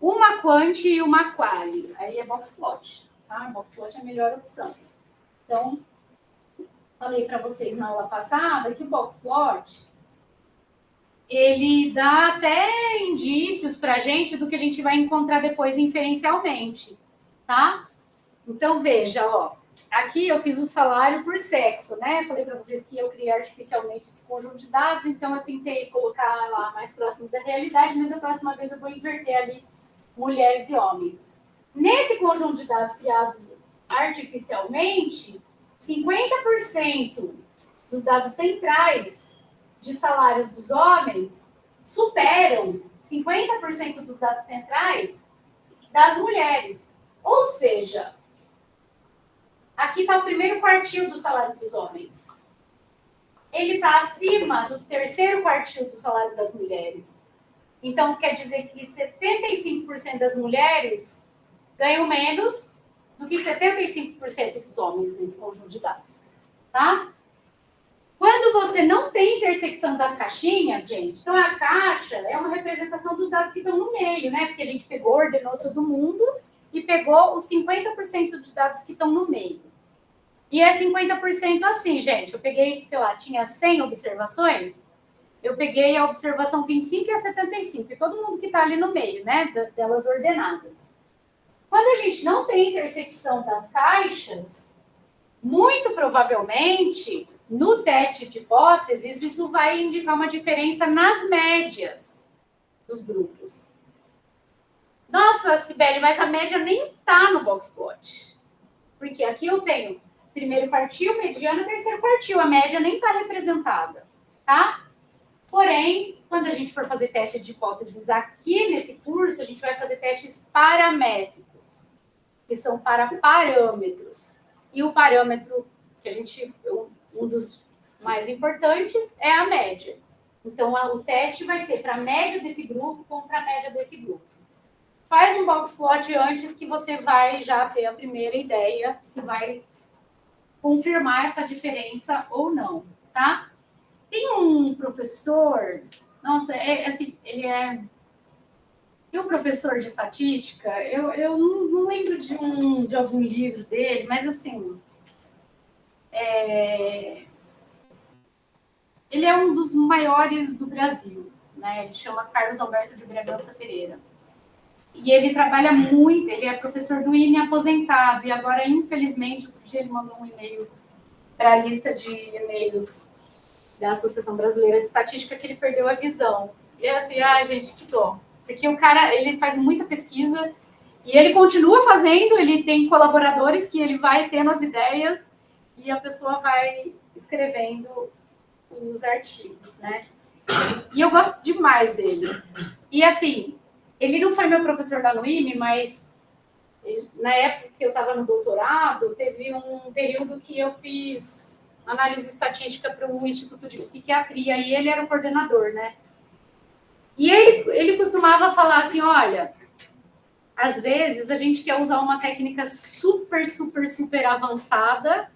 uma quant e uma quali? Aí é boxplot, tá? Boxplot é a melhor opção. Então, falei para vocês na aula passada que o boxplot ele dá até indícios para a gente do que a gente vai encontrar depois inferencialmente, tá? Então, veja, ó, aqui eu fiz o salário por sexo, né? Falei para vocês que eu criei artificialmente esse conjunto de dados, então eu tentei colocar lá mais próximo da realidade, mas a próxima vez eu vou inverter ali mulheres e homens. Nesse conjunto de dados criados artificialmente, 50% dos dados centrais de salários dos homens superam 50% dos dados centrais das mulheres. Ou seja, aqui está o primeiro quartil do salário dos homens. Ele está acima do terceiro quartil do salário das mulheres. Então, quer dizer que 75% das mulheres ganham menos do que 75% dos homens nesse conjunto de dados. Tá? Quando você não tem intersecção das caixinhas, gente, então a caixa é uma representação dos dados que estão no meio, né? Porque a gente pegou, ordenou todo mundo e pegou os 50% de dados que estão no meio. E é 50% assim, gente. Eu peguei, sei lá, tinha 100 observações, eu peguei a observação 25 e a 75, e todo mundo que está ali no meio, né? Delas ordenadas. Quando a gente não tem intersecção das caixas, muito provavelmente, no teste de hipóteses, isso vai indicar uma diferença nas médias dos grupos. Nossa, Sibeli, mas a média nem está no boxplot. Porque aqui eu tenho primeiro quartil, mediano e terceiro quartil. A média nem está representada, tá? Porém, quando a gente for fazer teste de hipóteses aqui nesse curso, a gente vai fazer testes paramétricos, que são para parâmetros. E o parâmetro que um dos mais importantes é a média. Então, o teste vai ser para a média desse grupo contra a média desse grupo. Faz um boxplot antes que você vai já ter a primeira ideia se vai confirmar essa diferença ou não, tá? Tem um professor, nossa, assim, ele é E o professor de estatística, eu não lembro de algum livro dele, mas assim, ele é um dos maiores do Brasil, né? Ele chama Carlos Alberto de Bragança Pereira. E ele trabalha muito, ele é professor do IME aposentado, e agora, infelizmente, outro dia ele mandou um e-mail para a lista de e-mails da Associação Brasileira de Estatística que ele perdeu a visão. E é assim, gente, que dó. Porque o cara, ele faz muita pesquisa e ele continua fazendo, ele tem colaboradores que ele vai tendo as ideias e a pessoa vai escrevendo os artigos, né? E eu gosto demais dele. E assim, ele não foi meu professor da UIME, mas na época que eu estava no doutorado, teve um período que eu fiz análise estatística para o Instituto de Psiquiatria e ele era o coordenador, né? E ele costumava falar assim, olha, às vezes a gente quer usar uma técnica super, super, super avançada,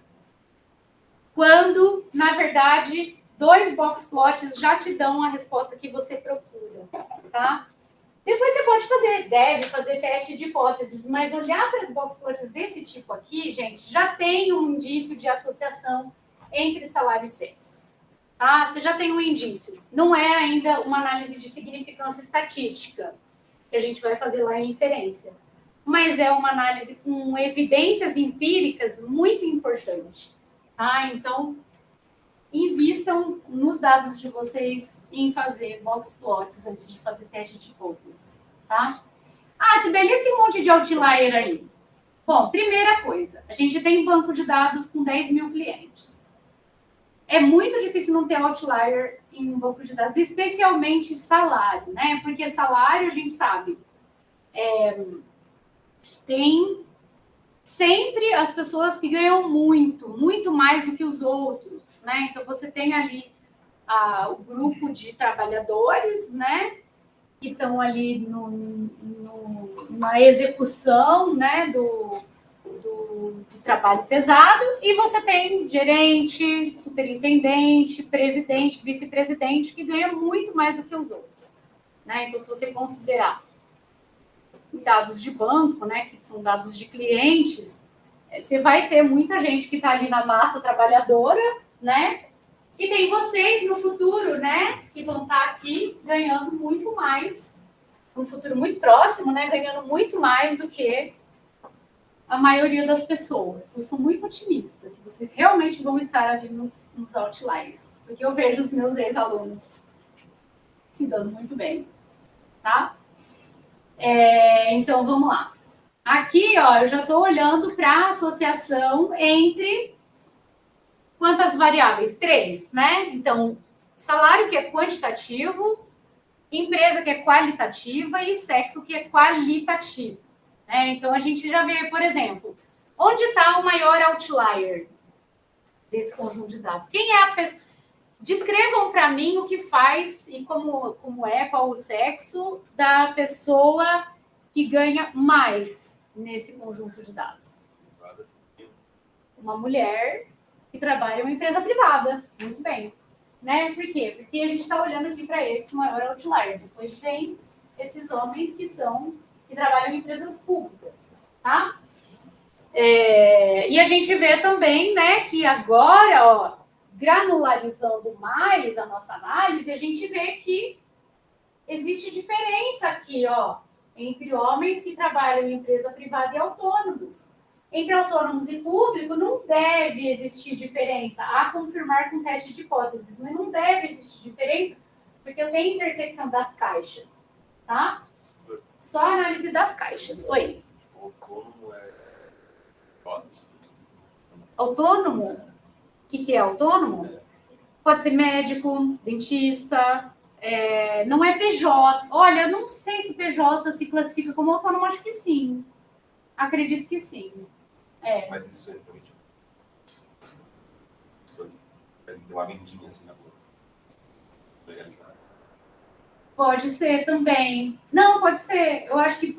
quando, na verdade, 2 box plots já te dão a resposta que você procura, tá? Depois você pode deve fazer teste de hipóteses, mas olhar para box plots desse tipo aqui, gente, já tem um indício de associação entre salário e sexo. Tá? Você já tem um indício. Não é ainda uma análise de significância estatística, que a gente vai fazer lá em inferência. Mas é uma análise com evidências empíricas muito importante. Tá? Então, invistam nos dados de vocês em fazer box plots antes de fazer teste de hipóteses. Tá? Sibeli, esse monte de outlier aí. Bom, primeira coisa, a gente tem um banco de dados com 10 mil clientes. É muito difícil não ter outlier em um banco de dados, especialmente salário, né? Porque salário, a gente sabe, tem sempre as pessoas que ganham muito, muito mais do que os outros, né? Então, você tem ali o grupo de trabalhadores, né? Que estão ali na execução, né? Do trabalho pesado, e você tem gerente, superintendente, presidente, vice-presidente, que ganha muito mais do que os outros. Né? Então, se você considerar dados de banco, né, que são dados de clientes, você vai ter muita gente que está ali na massa trabalhadora, né? E tem vocês no futuro, né, que vão estar aqui ganhando muito mais, no futuro muito próximo, né, ganhando muito mais do que a maioria das pessoas. Eu sou muito otimista que vocês realmente vão estar ali nos outliers, porque eu vejo os meus ex-alunos se dando muito bem, tá? Então, vamos lá. Aqui, ó, eu já estou olhando para a associação entre quantas variáveis? 3, né? Então, salário que é quantitativo, empresa que é qualitativa e sexo que é qualitativo. Então, a gente já vê, por exemplo, onde está o maior outlier desse conjunto de dados? Quem é a pessoa? Descrevam para mim o que faz e qual o sexo da pessoa que ganha mais nesse conjunto de dados. Uma mulher que trabalha em uma empresa privada. Muito bem. Né? Por quê? Porque a gente está olhando aqui para esse maior outlier. Depois vem esses homens que trabalham em empresas públicas, tá? E a gente vê também, né, que agora, ó, granularizando mais a nossa análise, a gente vê que existe diferença aqui, ó, entre homens que trabalham em empresa privada e autônomos. Entre autônomos e público não deve existir diferença, a confirmar com teste de hipóteses, mas não deve existir diferença, porque eu tenho intersecção das caixas, tá? Só a análise das caixas. Oi. Autônomo é hipótese. Autônomo? O que é autônomo? Pode ser médico, dentista, não é PJ. Olha, eu não sei se PJ se classifica como autônomo, acho que sim. Acredito que sim. Mas isso é exatamente. Isso tem uma vendinha assim na boca. Legalizar. Pode ser também. Não, pode ser. Eu acho que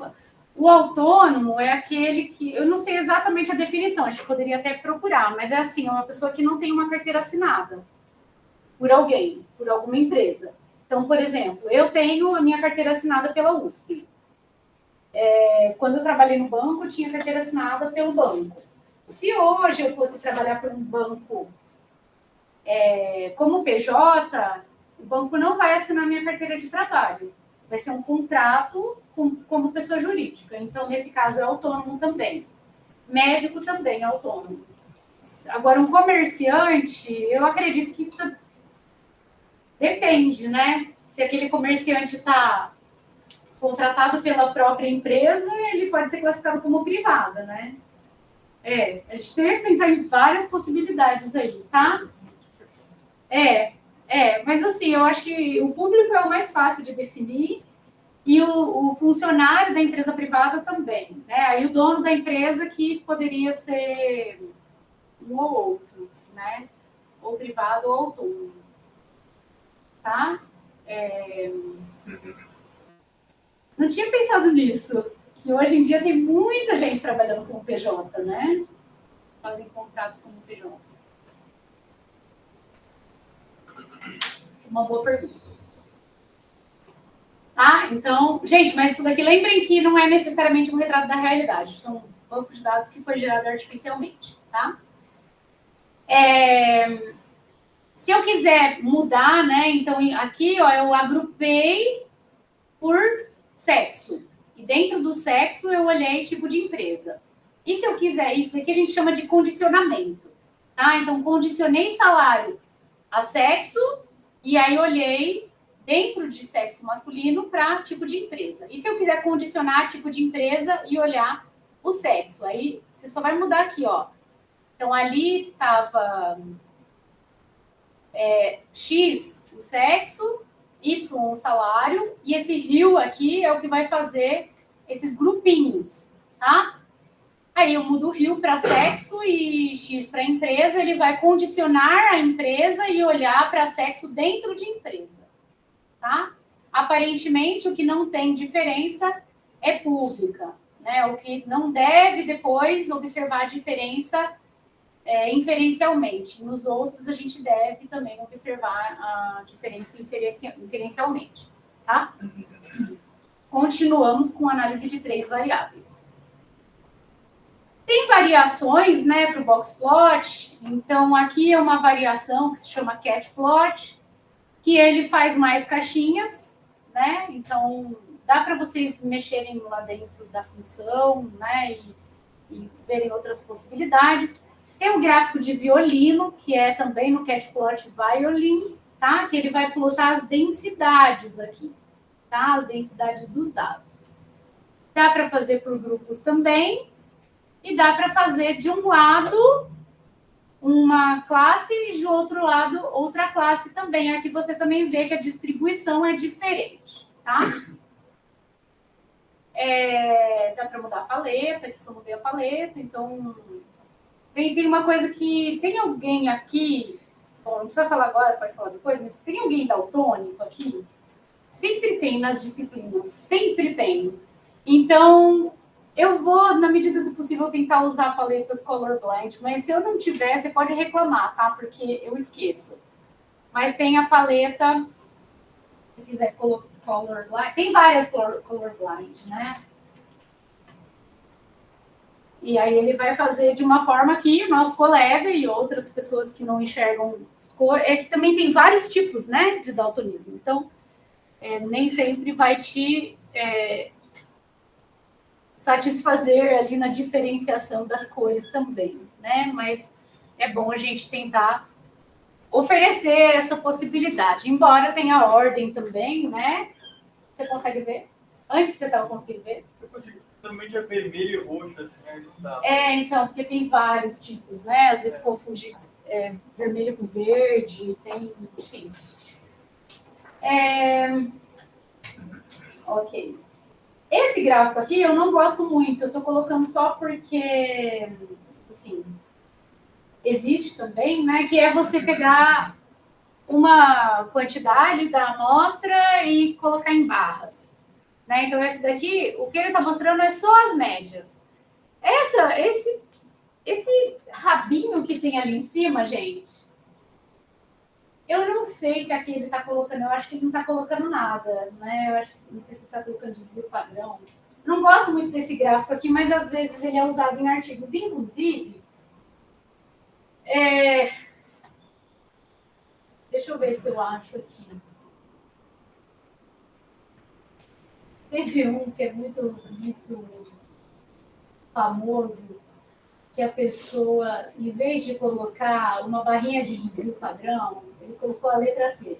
o autônomo é aquele que... Eu não sei exatamente a definição, acho que poderia até procurar, mas é assim, é uma pessoa que não tem uma carteira assinada por alguém, por alguma empresa. Então, por exemplo, eu tenho a minha carteira assinada pela USP. Quando eu trabalhei no banco, eu tinha carteira assinada pelo banco. Se hoje eu fosse trabalhar por um banco como PJ, o banco não vai assinar minha carteira de trabalho. Vai ser um contrato como pessoa jurídica. Então, nesse caso, é autônomo também. Médico também é autônomo. Agora, um comerciante, eu acredito que depende, né? Se aquele comerciante está contratado pela própria empresa, ele pode ser classificado como privado, né? A gente tem que pensar em várias possibilidades aí, tá? Mas assim, eu acho que o público é o mais fácil de definir e o funcionário da empresa privada também, né? Aí o dono da empresa que poderia ser um ou outro, né? Ou privado ou autônomo, tá? Não tinha pensado nisso, que hoje em dia tem muita gente trabalhando como PJ, né? Fazem contratos como PJ. Uma boa pergunta. Tá? Então, gente, mas isso daqui, lembrem que não é necessariamente um retrato da realidade. São um banco de dados que foi gerado artificialmente, tá? Se eu quiser mudar, né? Então, aqui, ó, eu agrupei por sexo. E dentro do sexo, eu olhei tipo de empresa. E se eu quiser, isso daqui a gente chama de condicionamento, tá? Então, condicionei salário a sexo e aí olhei dentro de sexo masculino para tipo de empresa. E se eu quiser condicionar tipo de empresa e olhar o sexo, aí você só vai mudar aqui, ó. Então, ali estava X, o sexo, Y, o salário, e esse rio aqui é o que vai fazer esses grupinhos, tá? Aí eu mudo o rio para sexo e X para empresa, ele vai condicionar a empresa e olhar para sexo dentro de empresa, tá? Aparentemente, o que não tem diferença é pública, né? O que não deve depois observar a diferença inferencialmente. Nos outros, a gente deve também observar a diferença inferencialmente, tá? Continuamos com a análise de 3 variáveis. Tem variações, né, para o box plot. Então, aqui é uma variação que se chama cat plot, que ele faz mais caixinhas, né? Então, dá para vocês mexerem lá dentro da função, né, e verem outras possibilidades. Tem um gráfico de violino, que é também no Catplot Violin, tá? Que ele vai plotar as densidades aqui, tá? As densidades dos dados. Dá para fazer por grupos também, e dá para fazer de um lado uma classe e de outro lado outra classe também. Aqui você também vê que a distribuição é diferente, tá? Dá para mudar a paleta, aqui só mudei a paleta, então tem uma coisa que tem alguém aqui, bom, não precisa falar agora, pode falar depois, mas tem alguém daltônico aqui? Sempre tem nas disciplinas, sempre tem. Então, eu vou, na medida do possível, tentar usar paletas colorblind, mas se eu não tiver, você pode reclamar, tá? Porque eu esqueço. Mas tem a paleta, se quiser colorblind, tem várias colorblind, né? E aí ele vai fazer de uma forma que o nosso colega e outras pessoas que não enxergam cor, que também tem vários tipos, né, de daltonismo. Então, nem sempre vai te satisfazer ali na diferenciação das cores também, né? Mas é bom a gente tentar oferecer essa possibilidade, embora tenha ordem também, né? Você consegue ver? Antes você estava conseguindo ver? Eu consigo. Normalmente é vermelho e roxo, assim, aí não dá. Então, porque tem vários tipos, né? Às vezes confunde vermelho com verde, tem, enfim. Ok. Esse gráfico aqui eu não gosto muito, eu estou colocando só porque, enfim, existe também, né? Que é você pegar uma quantidade da amostra e colocar em barras. Né? Então, esse daqui, o que ele está mostrando é só as médias. Esse rabinho que tem ali em cima, gente, eu não sei se aqui ele está colocando, eu acho que ele não está colocando nada, né? Eu acho, não sei se está colocando desvio padrão. Não gosto muito desse gráfico aqui, mas às vezes ele é usado em artigos. Inclusive, deixa eu ver se eu acho aqui. Teve um que é muito famoso, que a pessoa, em vez de colocar uma barrinha de desvio padrão, ele colocou a letra T.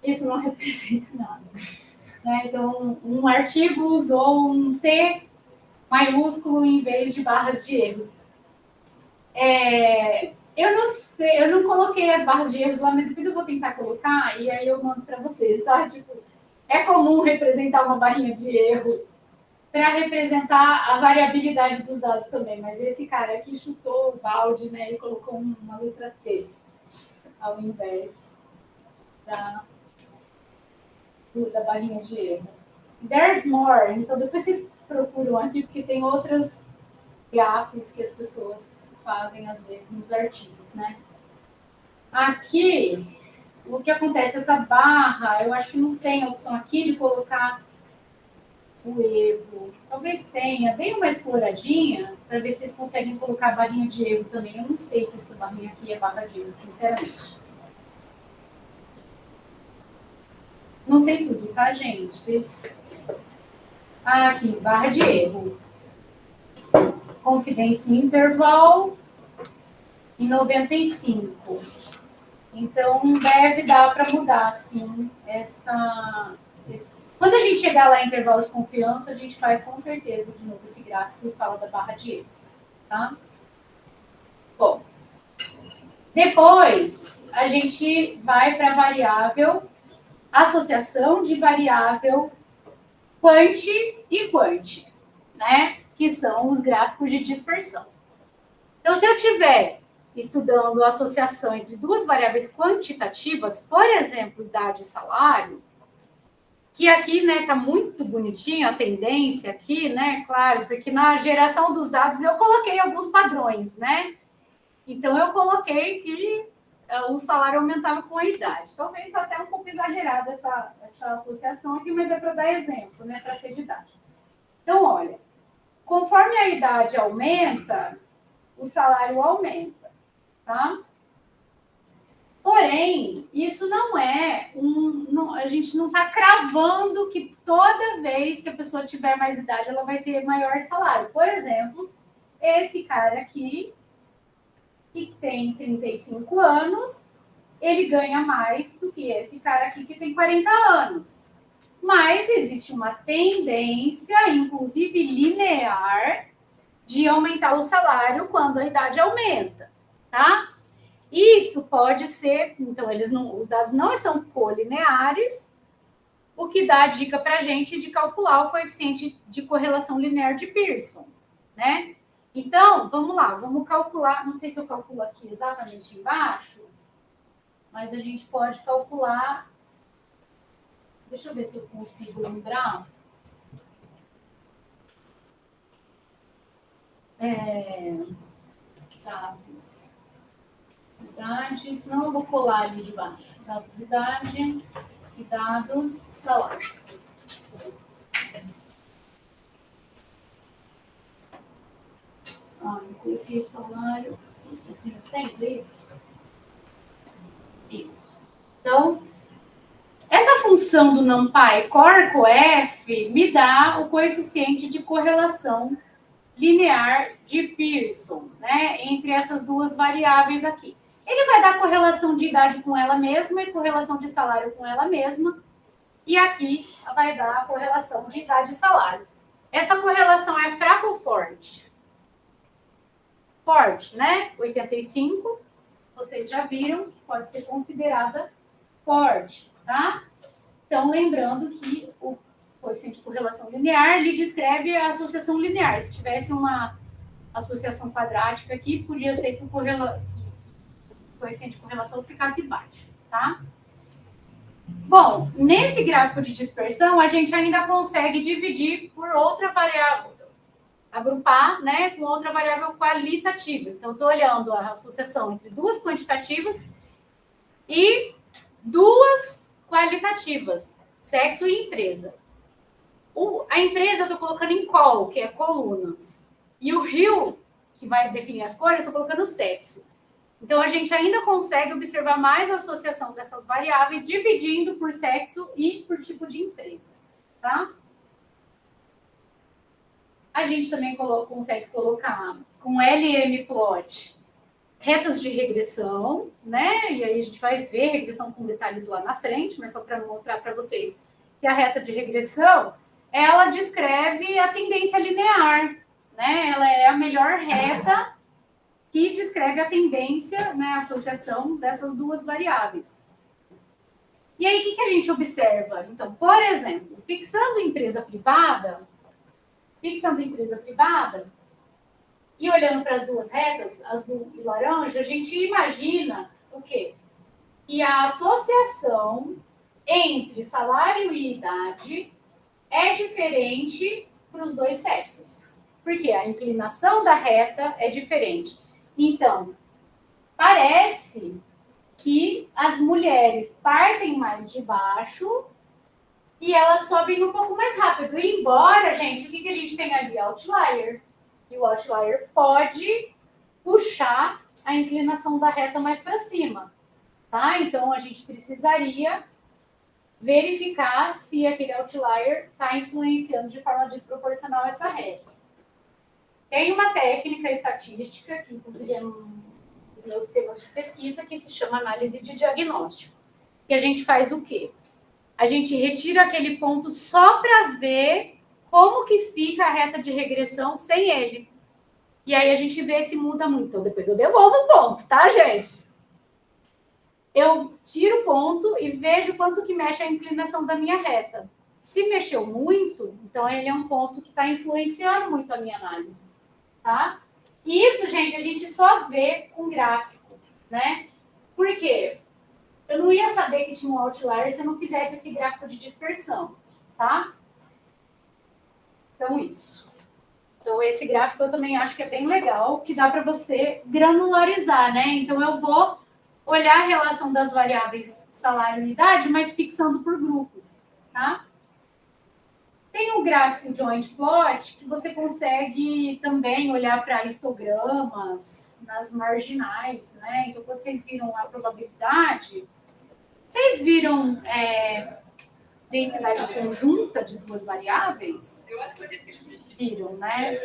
Isso não representa nada. Né? Então, um artigo usou um T maiúsculo em vez de barras de erros. Eu não sei, eu não coloquei as barras de erros lá, mas depois eu vou tentar colocar e aí eu mando para vocês, tá? Tipo, é comum representar uma barrinha de erro para representar a variabilidade dos dados também, mas esse cara aqui chutou o balde, né, e colocou uma letra T ao invés da barrinha de erro. There's more, então depois vocês procuram aqui, porque tem outras gafes que as pessoas fazem às vezes nos artigos, né? Aqui, o que acontece, essa barra, eu acho que não tem a opção aqui de colocar o erro. Talvez tenha. Dei uma exploradinha para ver se vocês conseguem colocar a barrinha de erro também. Eu não sei se essa barrinha aqui é barra de erro, sinceramente. Não sei tudo, tá, gente? Vocês... aqui, barra de erro. Confidence interval em 95. Então, deve dar para mudar, sim, Quando a gente chegar lá em intervalo de confiança, a gente faz com certeza de novo esse gráfico e fala da barra de erro, tá? Bom, depois a gente vai para a variável, associação de variável quant e quant, né? Que são os gráficos de dispersão. Então, se eu tiver estudando a associação entre duas variáveis quantitativas, por exemplo, idade e salário, que aqui, né, tá muito bonitinho a tendência aqui, né, claro, porque na geração dos dados eu coloquei alguns padrões, né? Então, eu coloquei que o salário aumentava com a idade. Talvez está até um pouco exagerada essa associação aqui, mas é para dar exemplo, né, para ser didático. Então, olha, conforme a idade aumenta, o salário aumenta, tá? Porém, isso não é a gente não está cravando que toda vez que a pessoa tiver mais idade, ela vai ter maior salário. Por exemplo, esse cara aqui, que tem 35 anos, ele ganha mais do que esse cara aqui que tem 40 anos. Mas existe uma tendência, inclusive linear, de aumentar o salário quando a idade aumenta, tá? Isso pode ser, então os dados não estão colineares, o que dá a dica para a gente de calcular o coeficiente de correlação linear de Pearson, né? Então, vamos lá, vamos calcular, não sei se eu calculo aqui exatamente embaixo, mas a gente pode calcular, deixa eu ver se eu consigo lembrar. Dados. Idade, senão eu vou colar ali de baixo. Dados idade e dados salário. Eu coloquei salário, assim, sempre isso. Isso. Então, essa função do NumPy core-coef me dá o coeficiente de correlação linear de Pearson, né, entre essas duas variáveis aqui. Ele vai dar correlação de idade com ela mesma e correlação de salário com ela mesma. E aqui vai dar a correlação de idade e salário. Essa correlação é fraca ou forte? Forte, né? 85, vocês já viram, pode ser considerada forte, tá? Então, lembrando que o coeficiente de correlação linear lhe descreve a associação linear. Se tivesse uma associação quadrática aqui, podia ser que o coeficiente de correlação ficasse baixo, tá? Bom, nesse gráfico de dispersão, a gente ainda consegue dividir por outra variável, agrupar, né, com outra variável qualitativa. Então, estou olhando a associação entre duas quantitativas e duas qualitativas, sexo e empresa. A empresa eu estou colocando em col, que é colunas. E o rio, que vai definir as cores, eu estou colocando sexo. Então, a gente ainda consegue observar mais a associação dessas variáveis, dividindo por sexo e por tipo de empresa, tá? A gente também consegue colocar com LM-plot retas de regressão, né? E aí a gente vai ver regressão com detalhes lá na frente, mas só para mostrar para vocês que a reta de regressão, ela descreve a tendência linear, né? Ela é a melhor reta que descreve a tendência, né, a associação dessas duas variáveis. E aí, o que a gente observa? Então, por exemplo, fixando empresa privada e olhando para as duas retas, azul e laranja, a gente imagina o quê? Que a associação entre salário e idade é diferente para os dois sexos. Porque a inclinação da reta é diferente. Então, parece que as mulheres partem mais de baixo e elas sobem um pouco mais rápido. E embora, gente, o que a gente tem ali? Outlier. E o outlier pode puxar a inclinação da reta mais para cima. Tá? Então, a gente precisaria verificar se aquele outlier está influenciando de forma desproporcional essa reta. Tem uma técnica estatística, que inclusive é um dos meus temas de pesquisa, que se chama análise de diagnóstico. E a gente faz o quê? A gente retira aquele ponto só para ver como que fica a reta de regressão sem ele. E aí a gente vê se muda muito. Então, depois eu devolvo o ponto, tá, gente? Eu tiro o ponto e vejo quanto que mexe a inclinação da minha reta. Se mexeu muito, então ele é um ponto que está influenciando muito a minha análise. Tá? E isso, gente, a gente só vê com gráfico, né? Por quê? Eu não ia saber que tinha um outlier se eu não fizesse esse gráfico de dispersão, tá? Então, isso. Então, esse gráfico eu também acho que é bem legal, que dá para você granularizar, né? Então, eu vou olhar a relação das variáveis salário e idade, mas fixando por grupos, tá? Tem um gráfico joint plot que você consegue também olhar para histogramas nas marginais, né? Então, quando vocês viram a probabilidade, vocês viram densidade conjunta de duas variáveis? Eu acho que Viram, né?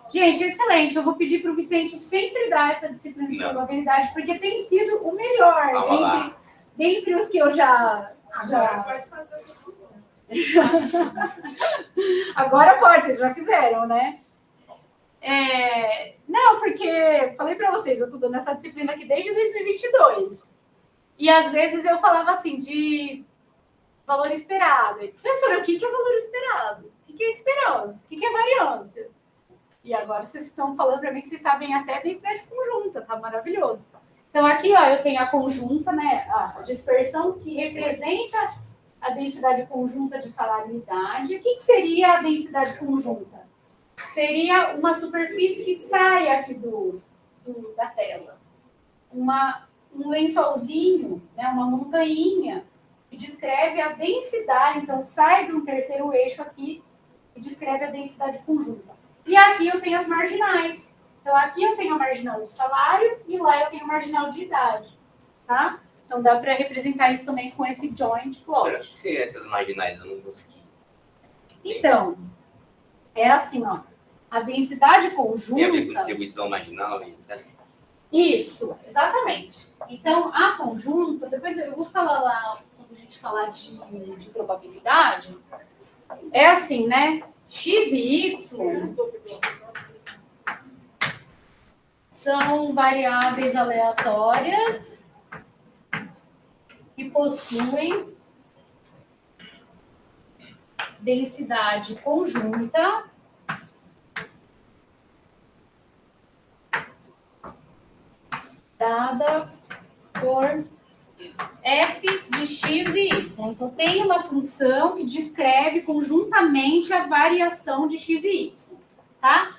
Gente, excelente. Eu vou pedir para o Vicente sempre dar essa disciplina de probabilidade, porque tem sido o melhor dentre os que eu já... pode fazer essa. Agora pode, vocês já fizeram, né? Não, porque falei para vocês, eu estou dando essa disciplina aqui desde 2022. E às vezes eu falava assim de valor esperado. E, professora, o que é valor esperado? O que é esperança? O que é variância? E agora vocês estão falando para mim que vocês sabem até densidade conjunta, tá maravilhoso. Então aqui, ó, eu tenho a conjunta, né? A dispersão que representa a densidade conjunta de salário e idade. O que seria a densidade conjunta? Seria uma superfície que sai aqui da tela. Um lençolzinho, né, uma montanha, que descreve a densidade. Então, sai de um terceiro eixo aqui e descreve a densidade conjunta. E aqui eu tenho as marginais. Então, aqui eu tenho a marginal de salário e lá eu tenho a marginal de idade. Tá? Então, dá para representar isso também com esse joint plot. O que seriam essas marginais? Eu não consegui. Então, é assim, ó. A densidade conjunta... Tem a ver com distribuição marginal, etc. Isso, exatamente. Então, a conjunta... Depois eu vou falar lá, quando a gente falar de probabilidade. É assim, né? X e Y são variáveis aleatórias que possuem densidade conjunta dada por f de x e y. Então, tem uma função que descreve conjuntamente a variação de x e y, tá?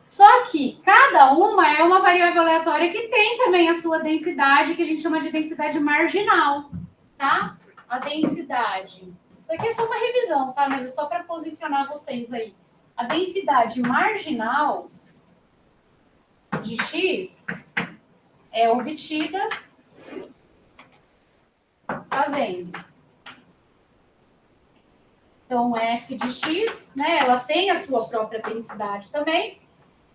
Só que cada uma é uma variável aleatória que tem também a sua densidade, que a gente chama de densidade marginal, tá? A densidade Isso aqui é só uma revisão, tá? Mas é só para posicionar vocês aí. A densidade marginal de X é obtida fazendo. Então, F de X, né, ela tem a sua própria densidade também.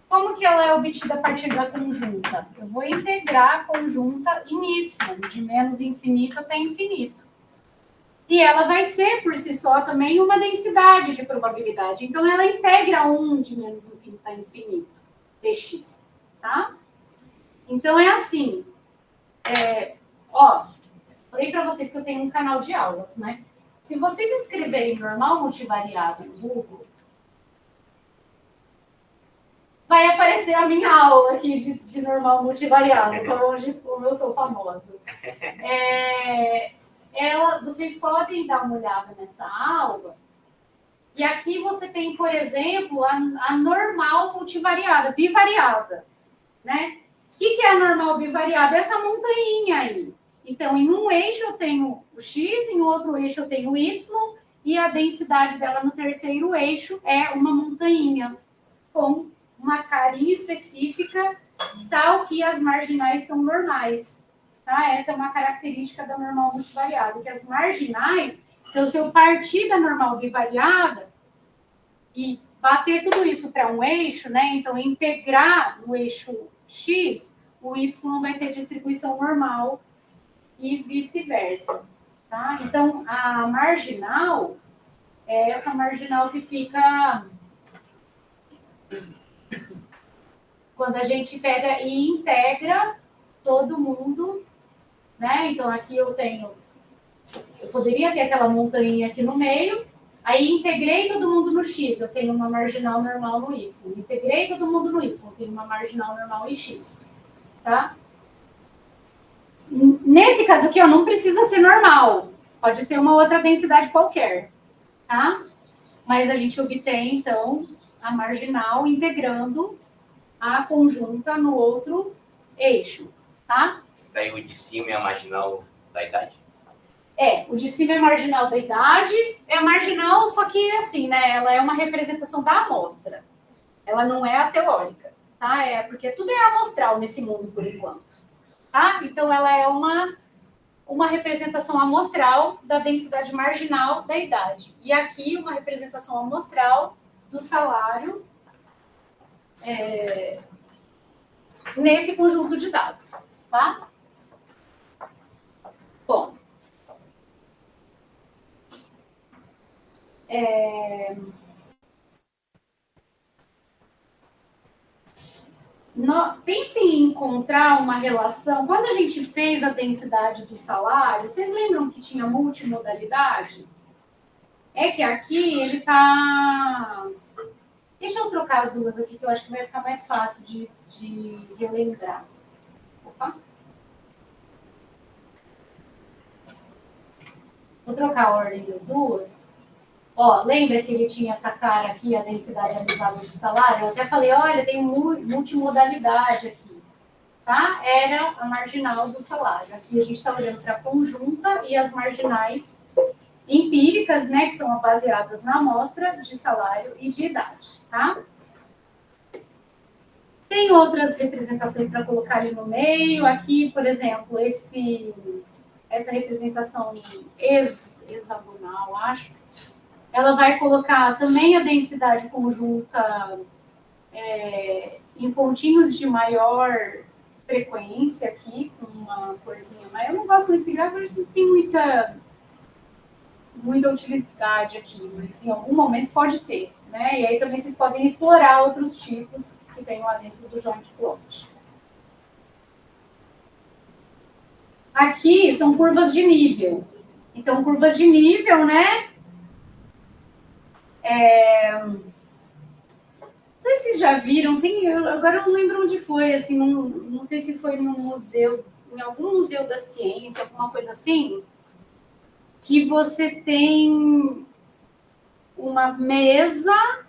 Como que ela é obtida a partir da conjunta? Eu vou integrar a conjunta em Y, de menos infinito até infinito. E ela vai ser, por si só, também uma densidade de probabilidade. Então, ela integra 1 de menos infinito a infinito, dx, tá? Então, é assim. Falei para vocês que eu tenho um canal de aulas, né? Se vocês escreverem normal multivariado no Google, vai aparecer a minha aula aqui de normal multivariado, como eu sou famosa. Vocês podem dar uma olhada nessa aula. E aqui você tem, por exemplo, a normal multivariada, bivariada, né? O que é a normal bivariada? Essa montanha aí. Então, em um eixo eu tenho o x, em outro eixo eu tenho o y, e a densidade dela no terceiro eixo é uma montanha, com uma carinha específica, tal que as marginais são normais. Tá? Essa é uma característica da normal multivariada, que as marginais, então, se eu partir da normal bivariada e bater tudo isso para um eixo, né? Então, integrar no eixo x, o y vai ter distribuição normal e vice-versa. Tá? Então, a marginal é essa marginal que fica quando a gente pega e integra todo mundo, né? Então, aqui eu poderia ter aquela montanha aqui no meio, aí integrei todo mundo no x, eu tenho uma marginal normal no y. Integrei todo mundo no y, eu tenho uma marginal normal em x. Tá? Nesse caso aqui, não precisa ser normal. Pode ser uma outra densidade qualquer. Tá? Mas a gente obtém, então, a marginal integrando a conjunta no outro eixo. Tá? Daí o de cima é a marginal da idade? O de cima é marginal da idade, é a marginal, só que assim, né? Ela é uma representação da amostra. Ela não é a teórica, tá? Porque tudo é amostral nesse mundo por enquanto, tá? Então ela é uma representação amostral da densidade marginal da idade. E aqui uma representação amostral do salário nesse conjunto de dados, tá? Bom. Tentem encontrar uma relação. Quando a gente fez a densidade do salário, vocês lembram que tinha multimodalidade? É que aqui ele está... Deixa eu trocar as duas aqui, que eu acho que vai ficar mais fácil de relembrar. Opa. Vou trocar a ordem das duas. Lembra que ele tinha essa cara aqui, a densidade alisada do salário? Eu até falei, olha, tem multimodalidade aqui. Tá? Era a marginal do salário. Aqui a gente está olhando para a conjunta e as marginais empíricas, né, que são baseadas na amostra de salário e de idade. Tá? Tem outras representações para colocar ali no meio. Aqui, por exemplo, essa representação hexagonal, acho. Ela vai colocar também a densidade conjunta em pontinhos de maior frequência aqui, com uma corzinha maior. Eu não gosto muito desse gráfico, mas não tem muita utilidade aqui, mas em algum momento pode ter, né? E aí também vocês podem explorar outros tipos que tem lá dentro do joint plot. Aqui são curvas de nível. Então, curvas de nível, né? Não sei se vocês já viram, agora eu não lembro onde foi, assim, não sei se foi num museu, em algum museu da ciência, alguma coisa assim, que você tem uma mesa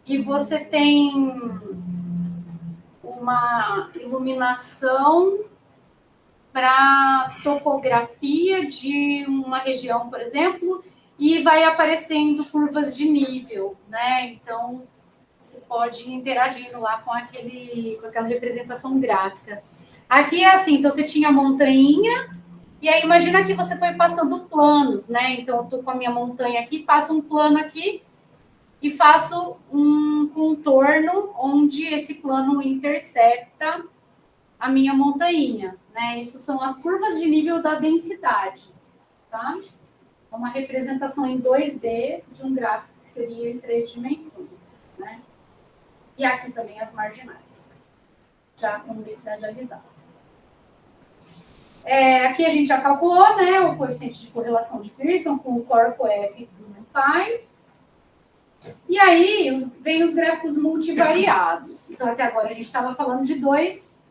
e você tem uma iluminação para topografia de uma região, por exemplo, e vai aparecendo curvas de nível, né? Então, você pode ir interagindo lá com aquela representação gráfica. Aqui é assim, então você tinha a montanha, e aí imagina que você foi passando planos, né? Então, eu estou com a minha montanha aqui, passo um plano aqui e faço um contorno onde esse plano intercepta a minha montanha, né? Isso são as curvas de nível da densidade, tá? É uma representação em 2D de um gráfico que seria em 3 dimensões, né? E aqui também as marginais, já com densidade alisada. Aqui a gente já calculou, né, o coeficiente de correlação de Pearson com o core coef do NumPy. E aí vem os gráficos multivariados. Então, até agora a gente estava falando de dois,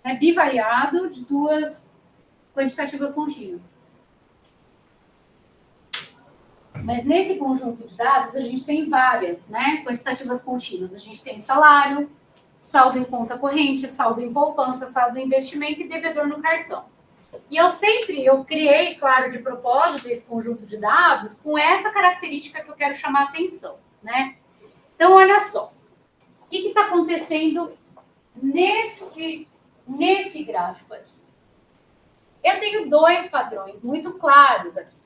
né, bivariado, de duas quantitativas contínuas. Mas nesse conjunto de dados, a gente tem várias, né, quantitativas contínuas. A gente tem salário, saldo em conta corrente, saldo em poupança, saldo em investimento e devedor no cartão. E eu criei, claro, de propósito, esse conjunto de dados com essa característica que eu quero chamar a atenção, né? Então, olha só. O que está acontecendo nesse gráfico aqui? Eu tenho dois padrões muito claros aqui.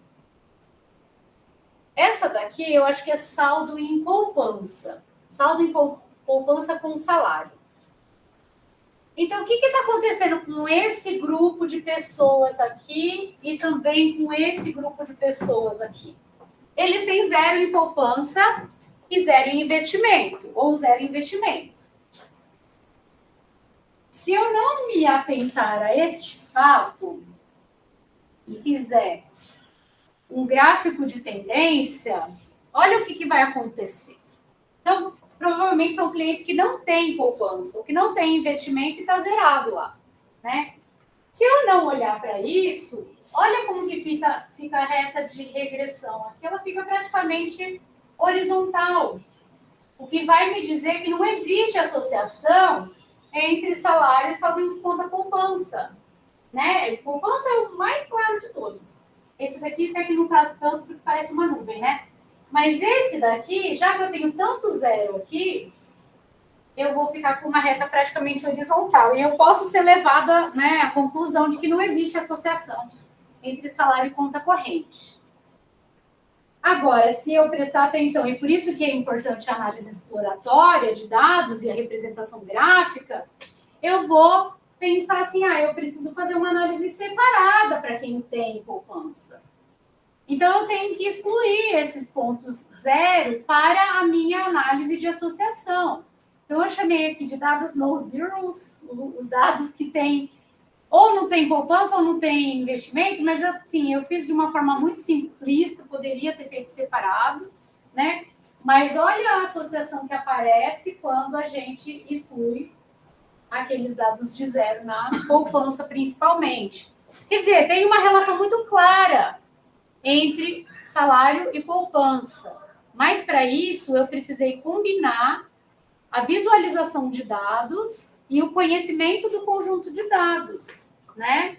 Essa daqui, eu acho que é saldo em poupança. Saldo em poupança com salário. Então, o que está acontecendo com esse grupo de pessoas aqui e também com esse grupo de pessoas aqui? Eles têm 0 em poupança e 0 em investimento, ou 0 em investimento. Se eu não me atentar a este fato e fizer um gráfico de tendência, olha o que vai acontecer. Então, provavelmente são clientes que não têm poupança, ou que não têm investimento e está zerado lá, né? Se eu não olhar para isso, olha como que fica a reta de regressão. Aqui ela fica praticamente horizontal, o que vai me dizer que não existe associação entre salário e saldo em conta poupança, né? Poupança é o mais claro de todos. Esse daqui até que não está tanto porque parece uma nuvem, né? Mas esse daqui, já que eu tenho tanto zero aqui, eu vou ficar com uma reta praticamente horizontal. E eu posso ser levada, né, à conclusão de que não existe associação entre salário e conta corrente. Agora, se eu prestar atenção, e por isso que é importante a análise exploratória de dados e a representação gráfica, eu vou pensar assim, eu preciso fazer uma análise separada para quem tem poupança. Então, eu tenho que excluir esses pontos zero para a minha análise de associação. Então, eu chamei aqui de dados no zeros, os dados que tem ou não tem poupança ou não tem investimento, mas assim, eu fiz de uma forma muito simplista, poderia ter feito separado, né? Mas olha a associação que aparece quando a gente exclui aqueles dados de zero na poupança, principalmente. Quer dizer, tem uma relação muito clara entre salário e poupança. Mas, para isso, eu precisei combinar a visualização de dados e o conhecimento do conjunto de dados, né?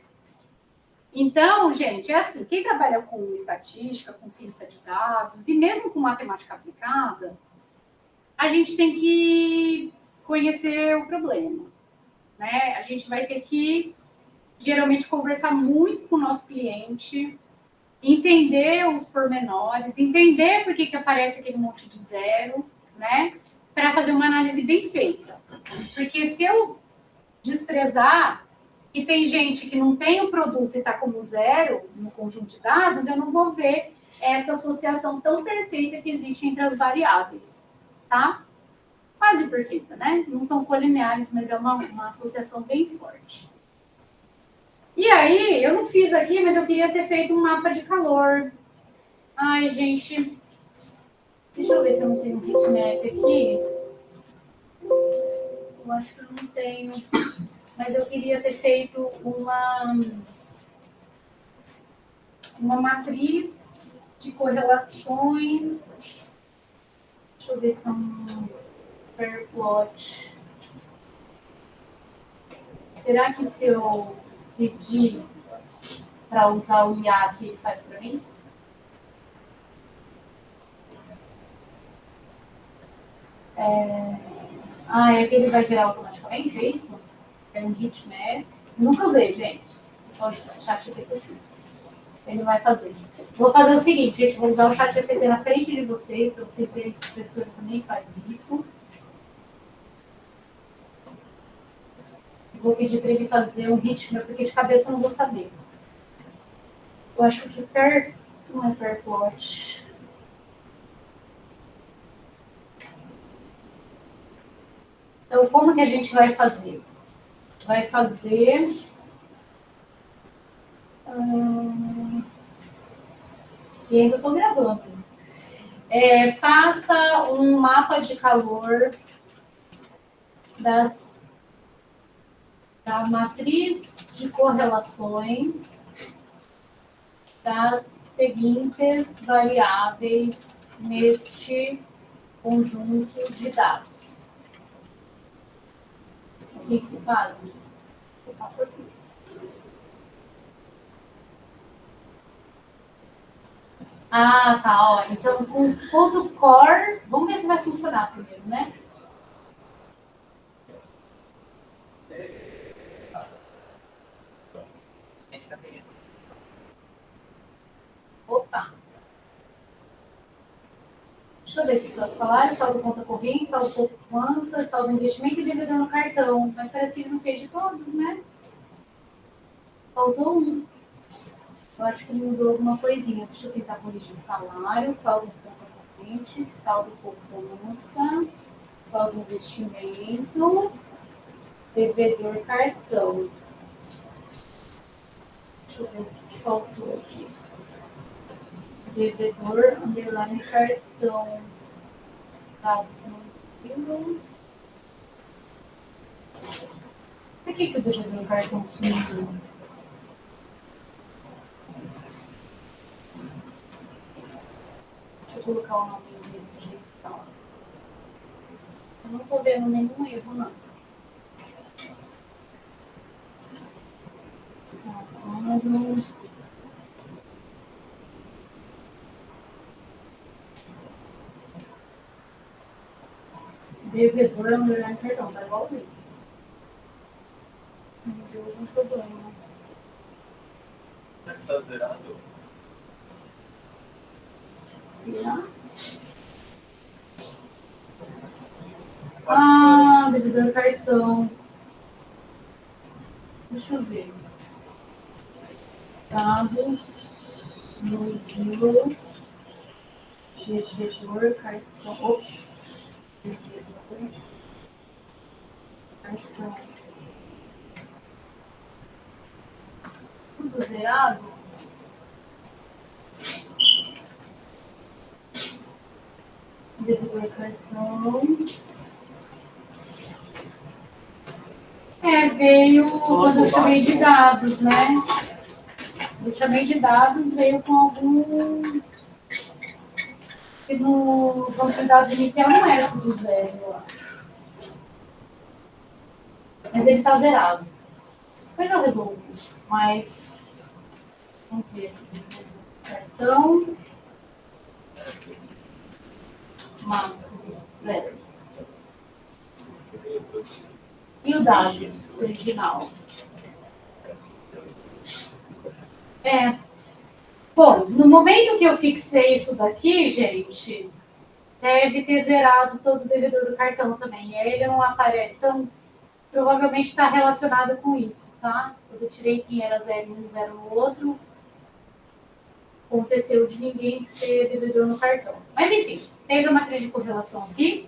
Então, gente, é assim, quem trabalha com estatística, com ciência de dados e mesmo com matemática aplicada, a gente tem que conhecer o problema, né? A gente vai ter que, geralmente, conversar muito com o nosso cliente, entender os pormenores, entender por que aparece aquele monte de zero, né? Para fazer uma análise bem feita. Porque se eu desprezar e tem gente que não tem o produto e está como zero no conjunto de dados, eu não vou ver essa associação tão perfeita que existe entre as variáveis, tá? Quase perfeita, né? Não são colineares, mas é uma associação bem forte. E aí, eu não fiz aqui, mas eu queria ter feito um mapa de calor. Ai, gente. Deixa eu ver se eu não tenho um heatmap aqui. Eu acho que eu não tenho. Mas eu queria ter feito uma matriz de correlações. Deixa eu ver se é um per plot. Será que se eu pedir para usar o IA aqui, ele faz para mim? É que ele vai gerar automaticamente, é isso? É um hitmap. Nunca usei, gente. Só o chat GPT. Ele vai fazer. Vou fazer o seguinte, gente. Vou usar o chat GPT na frente de vocês, para vocês verem que a professora também faz isso. Vou pedir para ele fazer um hitmap, porque de cabeça eu não vou saber. Eu acho que não é perplot. Então, como que a gente vai fazer? Vai fazer... E ainda estou gravando. Faça um mapa de calor da matriz de correlações das seguintes variáveis neste conjunto de dados. Assim que vocês fazem? Eu faço assim. Ah, tá, ó. Então, com ponto core, vamos ver se vai funcionar primeiro, né? Opa! Deixa eu ver se só salário, saldo conta corrente, saldo poupança, saldo investimento e dívida no cartão. Mas parece que ele não fez de todos, né? Faltou um. Eu acho que ele mudou alguma coisinha. Deixa eu tentar corrigir salário, saldo conta corrente, saldo poupança, saldo investimento, devedor cartão. Deixa eu ver o que faltou aqui. Devedor, underline, cartão. Dados nos livros. Por que o devedor cartão sumiu? Deixa eu colocar o nome dele do jeito que tá. Eu não tô vendo nenhum erro, não. Salários. Devedor, underline, cartão. Tá igualzinho. Não deu algum problema. Será que tá zerado? Será? Ah, devedor cartão. Deixa eu ver. Dados nos livros. Devedor cartão. Ops. Devedor cartão. Tudo zerado? Devedor cartão. Veio quando eu chamei de dados, né? Eu chamei de dados, veio com algum... que no banco de dados inicial não era tudo zero, eu acho. Mas ele está zerado. Depois eu resolvo isso, mas... Vamos ver. Cartão... Máximo, zero. E o dados original? Bom, no momento que eu fixei isso daqui, gente, deve ter zerado todo o devedor do cartão também. E aí ele não aparece. Então, provavelmente está relacionado com isso, tá? Quando eu tirei quem era 0 em um, 0 no outro, aconteceu de ninguém ser devedor no cartão. Mas, enfim, fez a matriz de correlação aqui.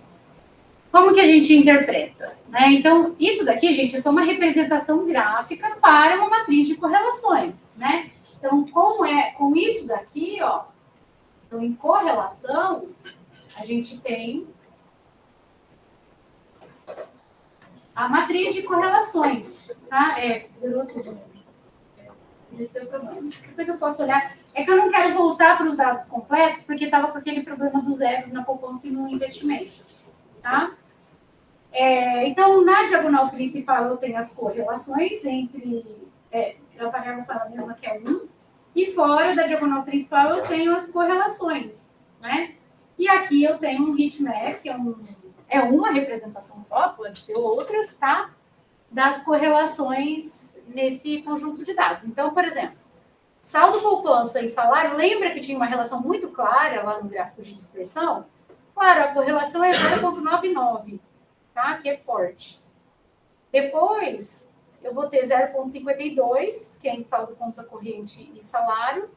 Como que a gente interpreta? Né? Então, isso daqui, gente, é só uma representação gráfica para uma matriz de correlações, né? Então, com isso daqui, ó, então, em correlação, a gente tem a matriz de correlações, tá? Zerou tudo. Isso deu problema. Depois eu posso olhar. É que eu não quero voltar para os dados completos, porque estava com aquele problema dos zeros na poupança e no investimento, tá? Então, na diagonal principal, eu tenho as correlações entre... a variável para a mesma que é 1. E fora da diagonal principal, eu tenho as correlações, né? E aqui eu tenho um heatmap, que é uma representação só, pode ter outras, tá? Das correlações nesse conjunto de dados. Então, por exemplo, saldo, poupança e salário, lembra que tinha uma relação muito clara lá no gráfico de dispersão? Claro, a correlação é 0,99, tá? Que é forte. Depois, eu vou ter 0,52, que é em saldo, conta corrente e salário.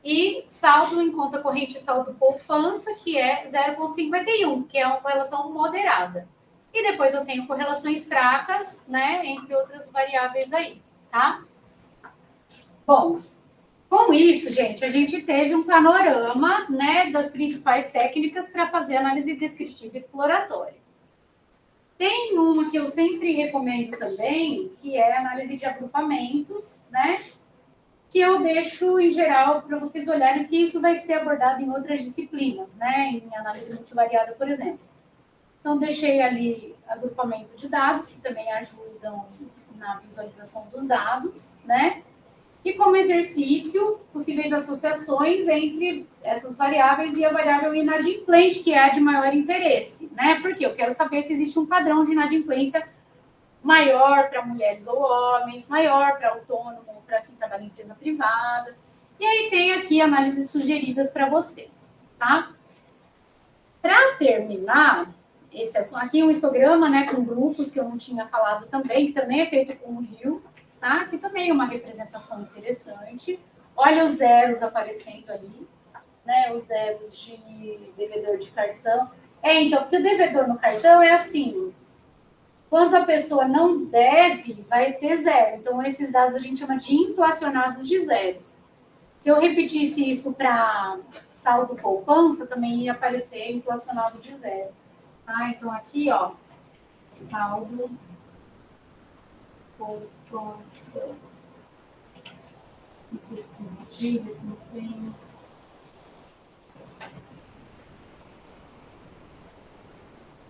E saldo em conta corrente e saldo poupança, que é 0,51, que é uma correlação moderada. E depois eu tenho correlações fracas, né, entre outras variáveis aí, tá? Bom, com isso, gente, a gente teve um panorama, né, das principais técnicas para fazer análise descritiva e exploratória. Tem uma que eu sempre recomendo também, que é a análise de agrupamentos, né, que eu deixo, em geral, para vocês olharem que isso vai ser abordado em outras disciplinas, né, em análise multivariada, por exemplo. Então, deixei ali agrupamento de dados, que também ajudam na visualização dos dados, né? E como exercício, possíveis associações entre essas variáveis e a variável inadimplente, que é a de maior interesse, né? Porque eu quero saber se existe um padrão de inadimplência maior para mulheres ou homens, maior para autônomo ou para quem trabalha em empresa privada. E aí tem aqui análises sugeridas para vocês, tá? Para terminar, esse assunto aqui, um histograma, né, com grupos que eu não tinha falado também, que também é feito com o Rio, tá? Que também é uma representação interessante. Olha os zeros aparecendo ali, né? Os zeros de devedor de cartão. Então, porque o devedor no cartão é assim, quando a pessoa não deve, vai ter zero. Então, esses dados a gente chama de inflacionados de zeros. Se eu repetisse isso para saldo poupança, também ia aparecer inflacionado de zero. Tá? Então, aqui, ó, saldo poupança. Não sei se tem sentido, se não tem.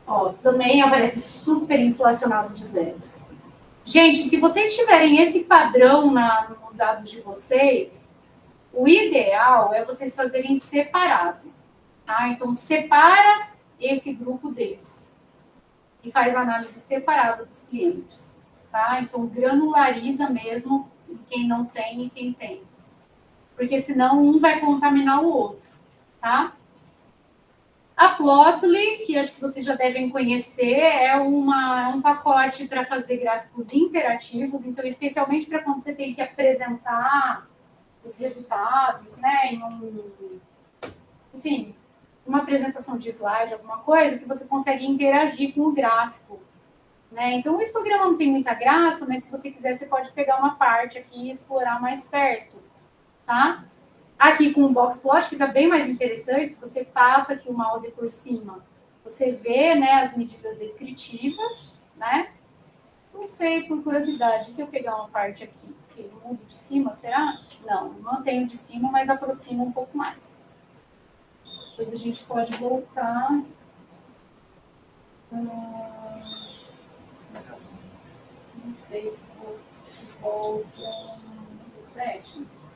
Ó, também aparece super inflacionado de zeros. Gente, se vocês tiverem esse padrão nos dados de vocês, o ideal é vocês fazerem separado. Tá? Então, separa esse grupo desse. E faz análise separada dos clientes. Tá? Então, granulariza mesmo em quem não tem e quem tem. Porque senão um vai contaminar o outro. Tá? A Plotly, que acho que vocês já devem conhecer, é um pacote para fazer gráficos interativos. Então, especialmente para quando você tem que apresentar os resultados, né, enfim, uma apresentação de slide, alguma coisa, que você consegue interagir com o gráfico. Né? Então, o histograma não tem muita graça, mas se você quiser, você pode pegar uma parte aqui e explorar mais perto. Tá? Aqui com o boxplot fica bem mais interessante, se você passa aqui o mouse por cima, você vê, né, as medidas descritivas, né? Não sei, por curiosidade, se eu pegar uma parte aqui, que eu mudo de cima, será? Não, mantenho de cima, mas aproximo um pouco mais. Depois a gente pode voltar. Não sei se volta nos settings.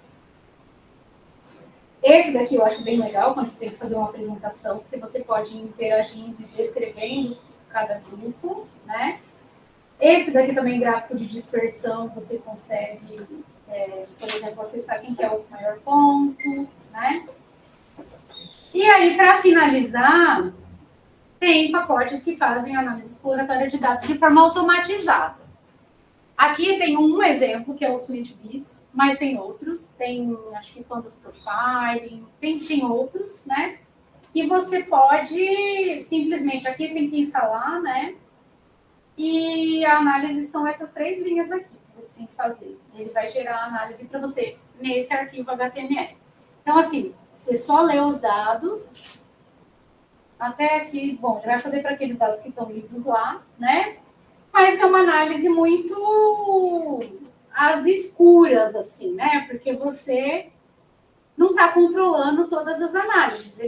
Esse daqui eu acho bem legal, quando você tem que fazer uma apresentação, porque você pode ir interagindo e descrevendo cada grupo, né? Esse daqui também, gráfico de dispersão, você consegue, por exemplo, acessar quem que é o maior ponto, né? E aí, para finalizar, tem pacotes que fazem análise exploratória de dados de forma automatizada. Aqui tem um exemplo, que é o SuiteVis, mas tem outros. Tem, acho que Pandas Profiling, tem outros, né? Que você pode, simplesmente, aqui tem que instalar, né? E a análise são essas 3 linhas aqui que você tem que fazer. Ele vai gerar a análise para você nesse arquivo HTML. Então, assim, você só lê os dados, até aqui, bom, vai fazer para aqueles dados que estão lidos lá, né? Mas é uma análise muito às escuras, assim, né? Porque você não está controlando todas as análises.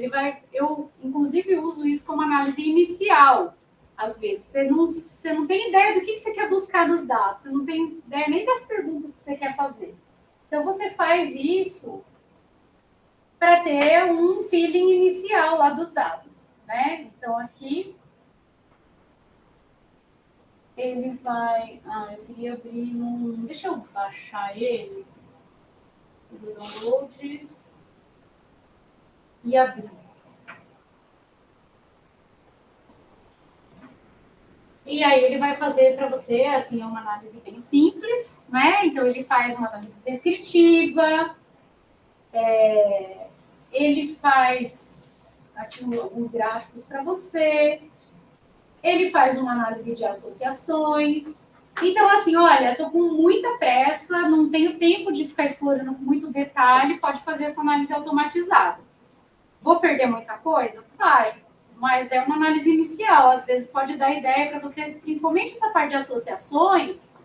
Eu, inclusive, uso isso como análise inicial, às vezes. Você não tem ideia do que você quer buscar nos dados, você não tem ideia nem das perguntas que você quer fazer. Então, você faz isso para ter um feeling inicial lá dos dados, né? Então, aqui ele vai... eu queria abrir um... Deixa eu baixar ele. Download. E abrir. E aí ele vai fazer para você, assim, uma análise bem simples, né? Então, ele faz uma análise descritiva, ele faz aqui alguns gráficos para você, ele faz uma análise de associações. Então, assim, olha, estou com muita pressa, não tenho tempo de ficar explorando com muito detalhe, pode fazer essa análise automatizada. Vou perder muita coisa? Vai. Mas é uma análise inicial, às vezes pode dar ideia para você, principalmente essa parte de associações,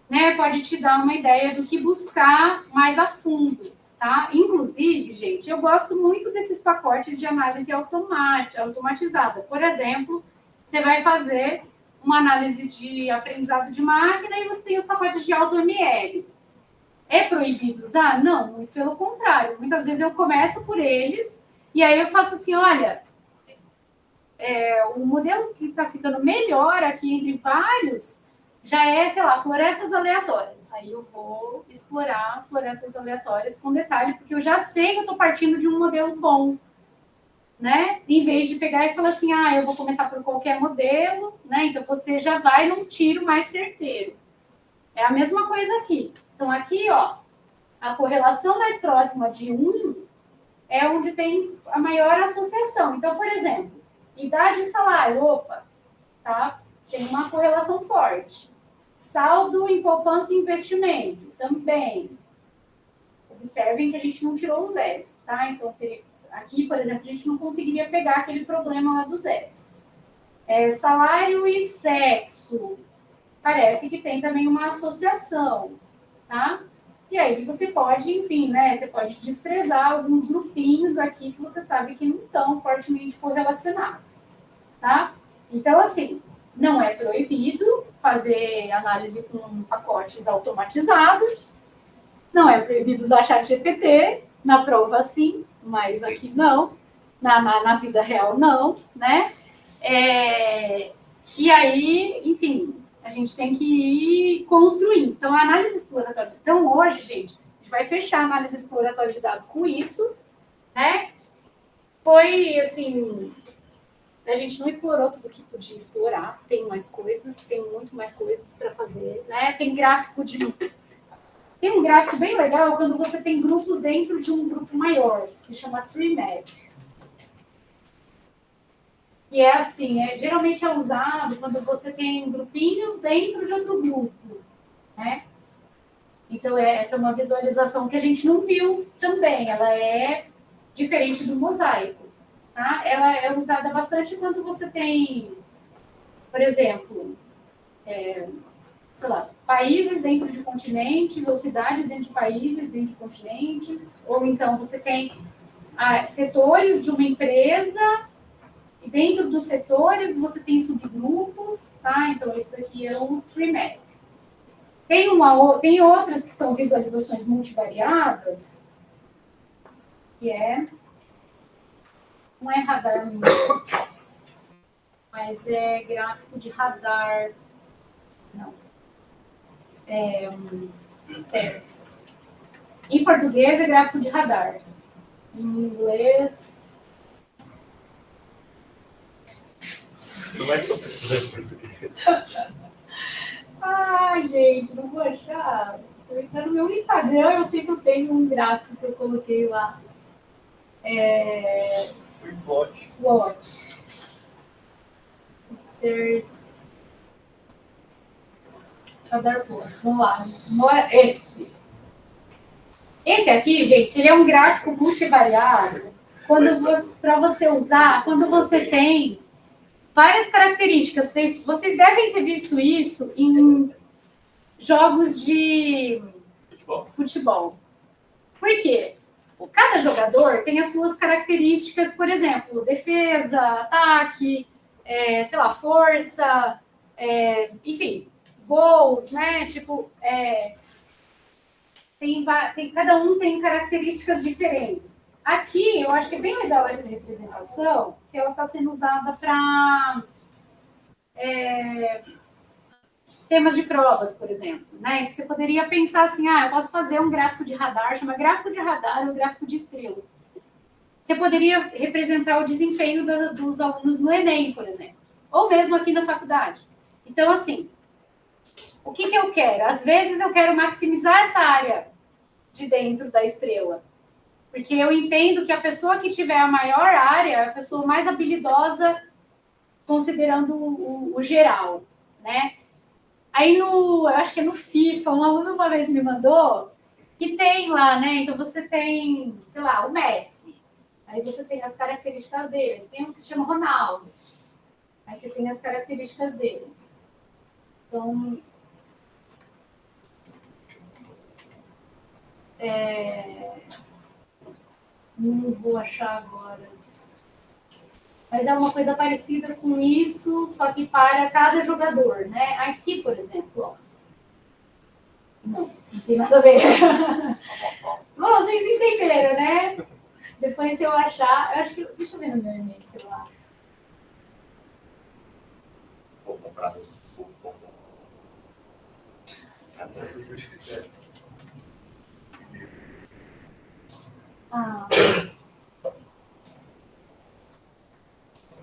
né, pode te dar uma ideia do que buscar mais a fundo, tá? Inclusive, gente, eu gosto muito desses pacotes de análise automatizada. Por exemplo, você vai fazer uma análise de aprendizado de máquina e você tem os pacotes de AutoML. É proibido usar? Não, muito pelo contrário. Muitas vezes eu começo por eles e aí eu faço assim, olha... o modelo que está ficando melhor aqui entre vários já é, sei lá, florestas aleatórias. Aí eu vou explorar florestas aleatórias com detalhe, porque eu já sei que eu estou partindo de um modelo bom, né? Em vez de pegar e falar assim, eu vou começar por qualquer modelo, né? Então você já vai num tiro mais certeiro. É a mesma coisa aqui. Então aqui, ó, a correlação mais próxima de 1 é onde tem a maior associação. Então, por exemplo, idade e salário, opa, tá? Tem uma correlação forte. Saldo em poupança e investimento, também. Observem que a gente não tirou os zeros, tá? Então, aqui, por exemplo, a gente não conseguiria pegar aquele problema lá dos zeros. Salário e sexo, parece que tem também uma associação, tá? E aí você pode, enfim, né? Você pode desprezar alguns grupinhos aqui que você sabe que não estão fortemente correlacionados, tá? Então, assim, não é proibido fazer análise com pacotes automatizados, não é proibido usar ChatGPT, na prova sim, mas aqui não, na vida real não, né? E aí, enfim, a gente tem que ir construindo. Então, a análise exploratória. Então, hoje, gente, a gente vai fechar a análise exploratória de dados com isso, né? Foi, assim, a gente não explorou tudo que podia explorar. Tem mais coisas, tem muito mais coisas para fazer, né? Tem um gráfico bem legal quando você tem grupos dentro de um grupo maior, que se chama Tree Map. Que é assim, geralmente é usado quando você tem grupinhos dentro de outro grupo, né? Então, essa é uma visualização que a gente não viu também. Ela é diferente do mosaico, tá? Ela é usada bastante quando você tem, por exemplo, sei lá, países dentro de continentes, ou cidades dentro de países, dentro de continentes, ou então você tem setores de uma empresa, e dentro dos setores você tem subgrupos, tá? Então, esse daqui é o Tree Map. Tem outras que são visualizações multivariadas, que não é radar mesmo, mas é gráfico de radar. Não. Stairs. Em português é gráfico de radar. Em inglês... Não é só pesquisar em português. Ai, gente, não vou achar. Se eu entrar no meu Instagram, eu sei que eu tenho um gráfico que eu coloquei lá. Watch. Radar Plot. Vamos lá. Esse aqui, gente, ele é um gráfico multivariado. Para você usar, quando você tem várias características. Vocês devem ter visto isso em jogos de futebol. Por quê? Cada jogador tem as suas características, por exemplo, defesa, ataque, sei lá, força, enfim, gols, né? Tipo, cada um tem características diferentes. Aqui, eu acho que é bem legal essa representação, que ela está sendo usada para temas de provas, por exemplo. Né? Você poderia pensar assim, eu posso fazer um gráfico de radar, chama gráfico de radar ou gráfico de estrelas. Você poderia representar o desempenho dos alunos no Enem, por exemplo, ou mesmo aqui na faculdade. Então, assim, o que eu quero? Às vezes eu quero maximizar essa área de dentro da estrela, porque eu entendo que a pessoa que tiver a maior área é a pessoa mais habilidosa, considerando o geral, né? Aí, eu acho que é no FIFA, um aluno uma vez me mandou, que tem lá, né? Então, você tem, sei lá, o Messi. Aí você tem as características dele. Tem um que chama Ronaldo. Aí você tem as características dele. Então, não vou achar agora. Mas é uma coisa parecida com isso, só que para cada jogador, né? Aqui, por exemplo, ó. Não tem nada a ver. Bom, vocês entenderam, né? Depois, se eu achar, eu acho que. Deixa eu ver no meu e-mail se eu acho. Vou comprar.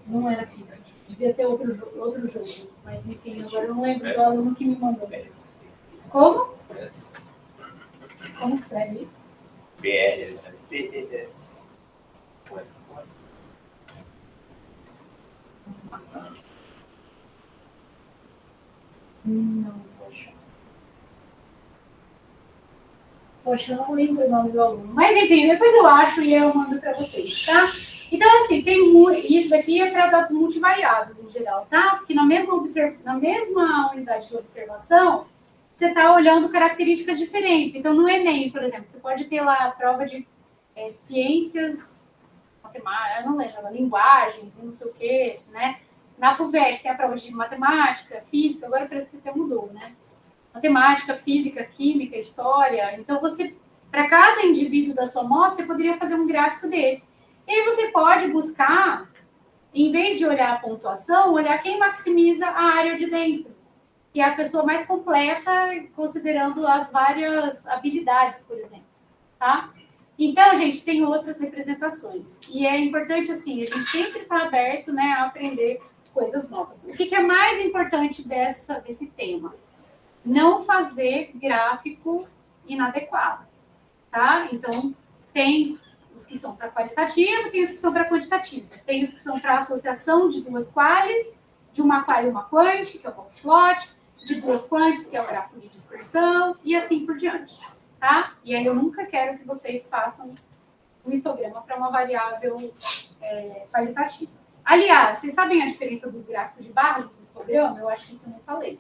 Não era FIFA. Devia ser outro jogo. Mas, enfim, agora eu não lembro do aluno que me mandou. Como? Como escreve isso? BRS. Não, poxa. Poxa, eu não lembro o nome do aluno. Mas, enfim, depois eu acho e eu mando para vocês, tá? Então, assim, isso daqui é para dados multivariados em geral, tá? Porque na mesma unidade de observação, você está olhando características diferentes. Então, no Enem, por exemplo, você pode ter lá a prova de ciências, matemática, não lembro, linguagens, não sei o quê, né? Na FUVEST tem a prova de matemática, física, agora parece que até mudou, né? Matemática, física, química, história. Então, para cada indivíduo da sua amostra, você poderia fazer um gráfico desse. E aí você pode buscar, em vez de olhar a pontuação, olhar quem maximiza a área de dentro, que é a pessoa mais completa, considerando as várias habilidades, por exemplo, tá? Então, gente, tem outras representações. E é importante, assim, a gente sempre está aberto, né, a aprender coisas novas. O que é mais importante desse tema? Não fazer gráfico inadequado, tá? Então, tem os que são para qualitativo, tem os que são para quantitativo. Tem os que são para associação de duas qualis, de uma qual e uma quant, que é o box plot, de duas quantes, que é o gráfico de dispersão, e assim por diante, tá? E aí eu nunca quero que vocês façam um histograma para uma variável qualitativa. Aliás, vocês sabem a diferença do gráfico de barras e do histograma? Eu acho que isso eu não falei.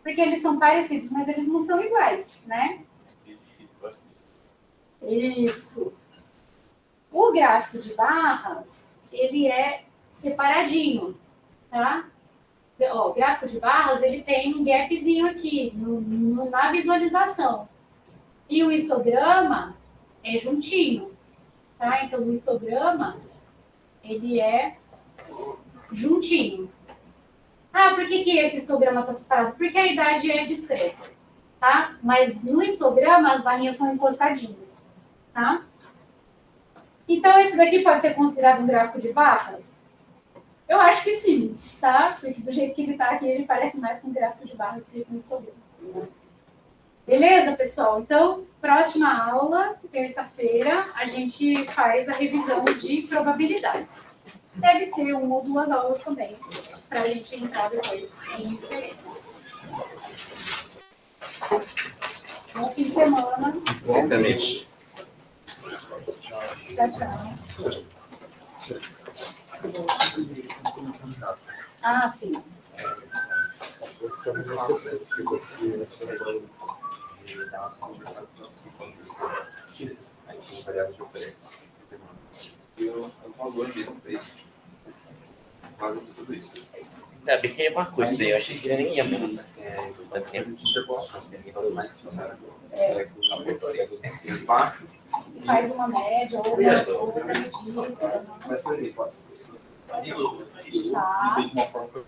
Porque eles são parecidos, mas eles não são iguais, né? Isso. O gráfico de barras, ele é separadinho, tá? Ó, o gráfico de barras, ele tem um gapzinho aqui na visualização. E o histograma é juntinho, tá? Então, o histograma, ele é juntinho. Por que esse histograma está separado? Porque a idade é discreta, tá? Mas no histograma, as barrinhas são encostadinhas, tá? Então, esse daqui pode ser considerado um gráfico de barras? Eu acho que sim, tá? Porque do jeito que ele está aqui, ele parece mais com um gráfico de barras do que com um histograma. Beleza, pessoal? Então, próxima aula, terça-feira, a gente faz a revisão de probabilidades. Deve ser 1 ou 2 aulas também, para a gente entrar depois em interesse. Bom fim de semana. Exatamente. Tchau, tchau. Sim. Ainda bem que é uma coisa daí, eu achei que nem ia mudar. Baixo. faz uma média ou outra medida. Mas, por exemplo, Tá. De uma forma